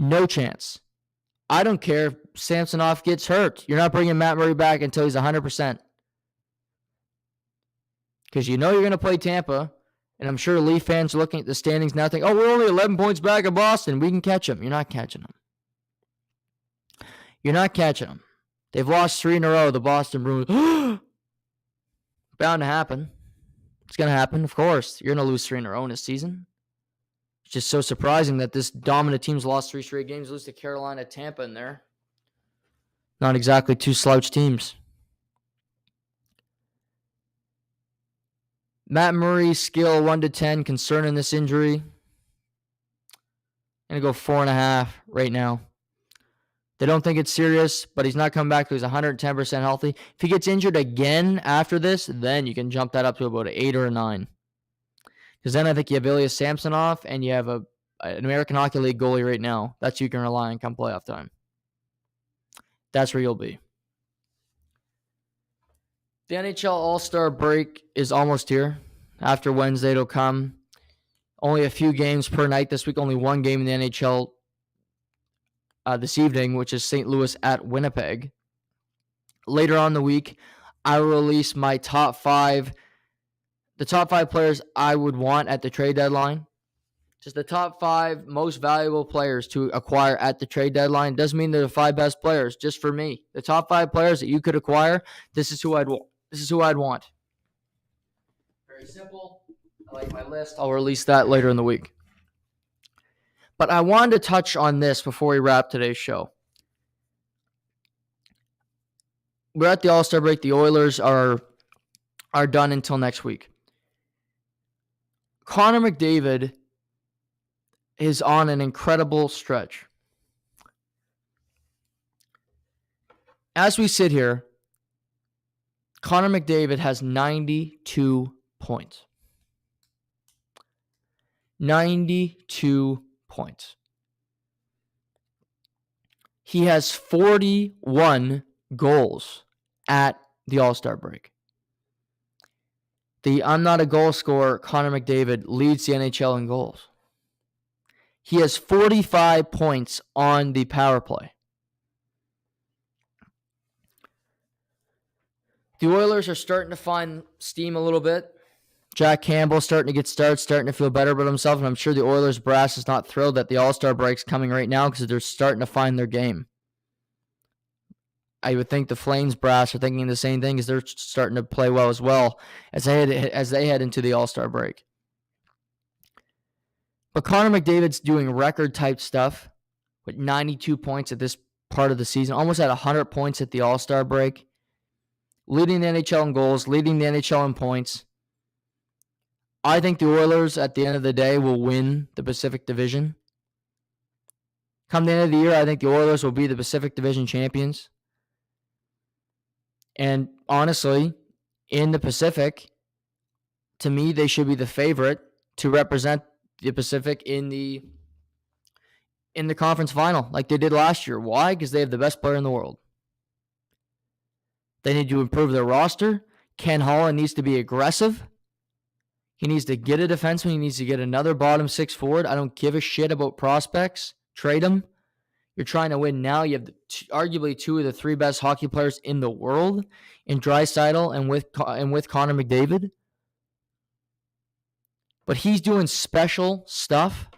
[SPEAKER 1] No chance. I don't care if Samsonov gets hurt. You're not bringing Matt Murray back until he's 100%. Because you're going to play Tampa, and I'm sure Leaf fans are looking at the standings now thinking, we're only 11 points back of Boston. We can catch them. You're not catching them. You're not catching them. They've lost 3 in a row, the Boston Bruins. Bound to happen. It's going to happen, of course. You're going to lose 3 in a row in this season. It's just so surprising that this dominant team's lost 3 straight games, lose to Carolina, Tampa in there. Not exactly 2 slouch teams. Matt Murray's skill 1 to 10 concerning this injury. I'm going to go 4.5 right now. They don't think it's serious, but he's not coming back because he's 110% healthy. If he gets injured again after this, then you can jump that up to about an 8 or a 9. Because then I think you have Ilya Samsonov and you have an American Hockey League goalie right now. That's who you can rely on come playoff time. That's where you'll be. The NHL All-Star break is almost here. After Wednesday, it'll come. Only a few games per night this week. Only 1 game in the NHL this evening, which is St. Louis at Winnipeg. Later on in the week, I will release my top 5 the top 5 players I would want at the trade deadline. Just the top 5 most valuable players to acquire at the trade deadline. Doesn't mean they're the 5 best players. Just for me, the top 5 players that you could acquire. This is who I'd want. Very simple. I like my list. I'll release that later in the week. But I wanted to touch on this before we wrap today's show. We're at the All-Star break. The Oilers are done until next week. Connor McDavid is on an incredible stretch. As we sit here, Connor McDavid has 92 points. 92 points. He has 41 goals at the All-Star break. The I'm not a goal scorer, Connor McDavid, leads the NHL in goals. He has 45 points on the power play. The Oilers are starting to find steam a little bit. Jack Campbell starting to get started, starting to feel better about himself, and I'm sure the Oilers brass is not thrilled that the All-Star break's coming right now because they're starting to find their game. I would think the Flames brass are thinking the same thing as they're starting to play well as well as they head into the All-Star break. But Connor McDavid's doing record-type stuff with 92 points at this part of the season, almost at 100 points at the All-Star break, leading the NHL in goals, leading the NHL in points. I think the Oilers, at the end of the day, will win the Pacific Division. Come the end of the year, I think the Oilers will be the Pacific Division champions. And honestly, in the Pacific, to me, they should be the favorite to represent the Pacific in the conference final, like they did last year. Why? Because they have the best player in the world. They need to improve their roster. Ken Holland needs to be aggressive. He needs to get a defenseman. He needs to get another bottom 6 forward. I don't give a shit about prospects. Trade them. You're trying to win now. You have arguably 2 of the 3 best hockey players in the world in Draisaitl and with Connor McDavid. But he's doing special stuff.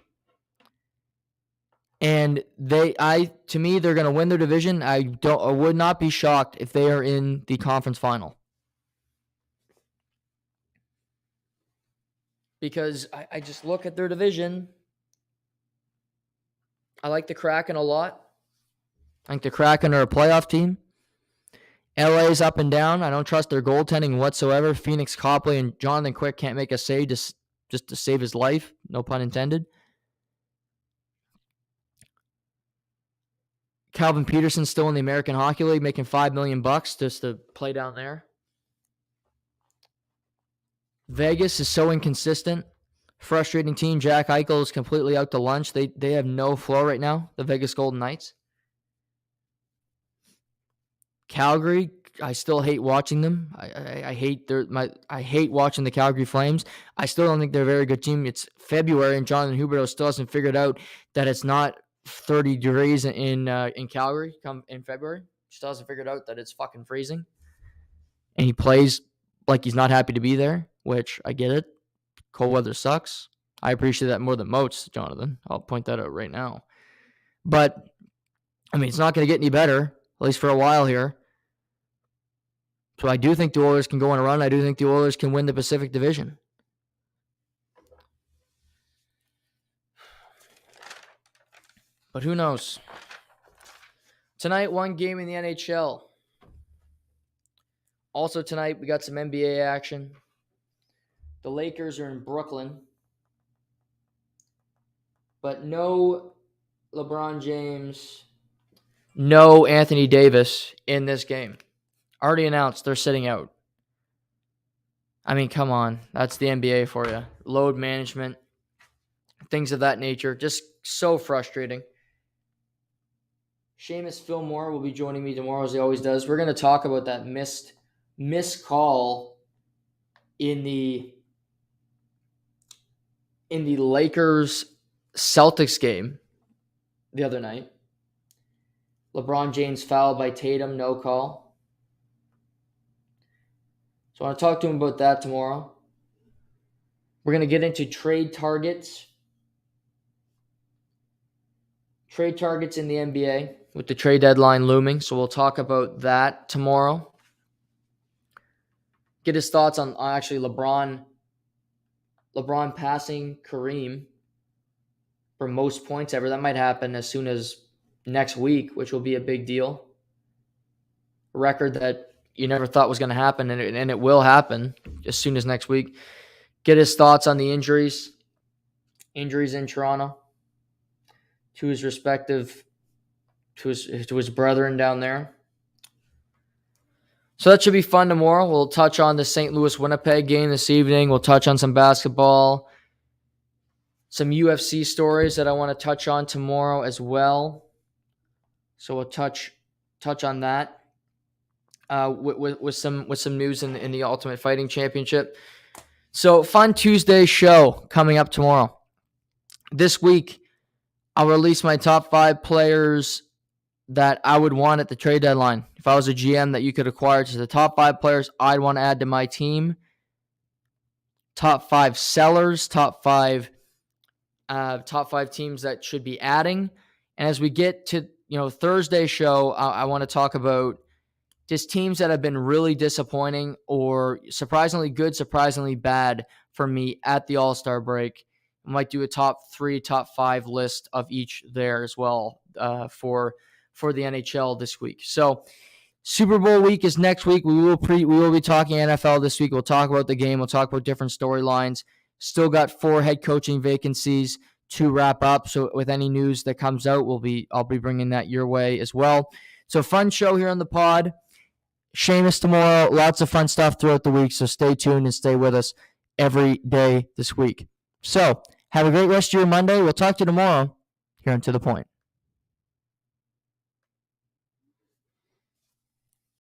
[SPEAKER 1] And to me, they're going to win their division. I would not be shocked if they are in the conference final. Because I just look at their division. I like the Kraken a lot. I think the Kraken are a playoff team. LA's up and down. I don't trust their goaltending whatsoever. Phoenix Copley and Jonathan Quick can't make a save just to save his life. No pun intended. Calvin Peterson's still in the American Hockey League, making $5 million just to play down there. Vegas is so inconsistent. Frustrating team. Jack Eichel is completely out to lunch. They have no flow right now, the Vegas Golden Knights. Calgary, I still hate watching them. I hate watching the Calgary Flames. I still don't think they're a very good team. It's February, and Jonathan Huberdeau still hasn't figured out that it's not 30 degrees in Calgary come in February. Still hasn't figured out that it's fucking freezing. And he plays like he's not happy to be there, which I get it. Cold weather sucks. I appreciate that more than most, Jonathan. I'll point that out right now. But, I mean, it's not going to get any better, at least for a while here. So I do think the Oilers can go on a run. I do think the Oilers can win the Pacific Division. But who knows? Tonight, one game in the NHL. Also tonight, we got some NBA action. The Lakers are in Brooklyn. But no LeBron James, no Anthony Davis in this game. Already announced they're sitting out. I mean, come on. That's the NBA for you. Load management, things of that nature. Just so frustrating. Seamus Fillmore will be joining me tomorrow, as he always does. We're going to talk about that missed call in the Lakers Celtics game the other night. LeBron James fouled by Tatum, no call. So I want to talk to him about that tomorrow. We're going to get into trade targets. Trade targets in the NBA with the trade deadline looming. So we'll talk about that tomorrow. Get his thoughts on actually LeBron passing Kareem for most points ever. That might happen as soon as next week, which will be a big deal. A record that you never thought was going to happen, and it will happen as soon as next week. Get his thoughts on the injuries in Toronto to his respective, to his brethren down there. So that should be fun tomorrow. We'll touch on the St. Louis-Winnipeg game this evening. We'll touch on some basketball, some UFC stories that I want to touch on tomorrow as well. So we'll touch on that with some news in the Ultimate Fighting Championship. So fun Tuesday show coming up tomorrow. This week, I'll release my top 5 players that I would want at the trade deadline. If I was a GM that you could acquire, to the top 5 players I'd want to add to my team. Top 5 sellers, top five teams that should be adding. And as we get to Thursday show, I want to talk about just teams that have been really disappointing or surprisingly good, surprisingly bad for me at the All-Star break. I might do a top 3, top 5 list of each there as well for the NHL this week. So Super Bowl week is next week. We will be talking NFL this week. We'll talk about the game. We'll talk about different storylines. Still got 4 head coaching vacancies to wrap up. So with any news that comes out, I'll be bringing that your way as well. So fun show here on the pod. Seamus tomorrow. Lots of fun stuff throughout the week. So stay tuned and stay with us every day this week. So have a great rest of your Monday. We'll talk to you tomorrow here on To The Point.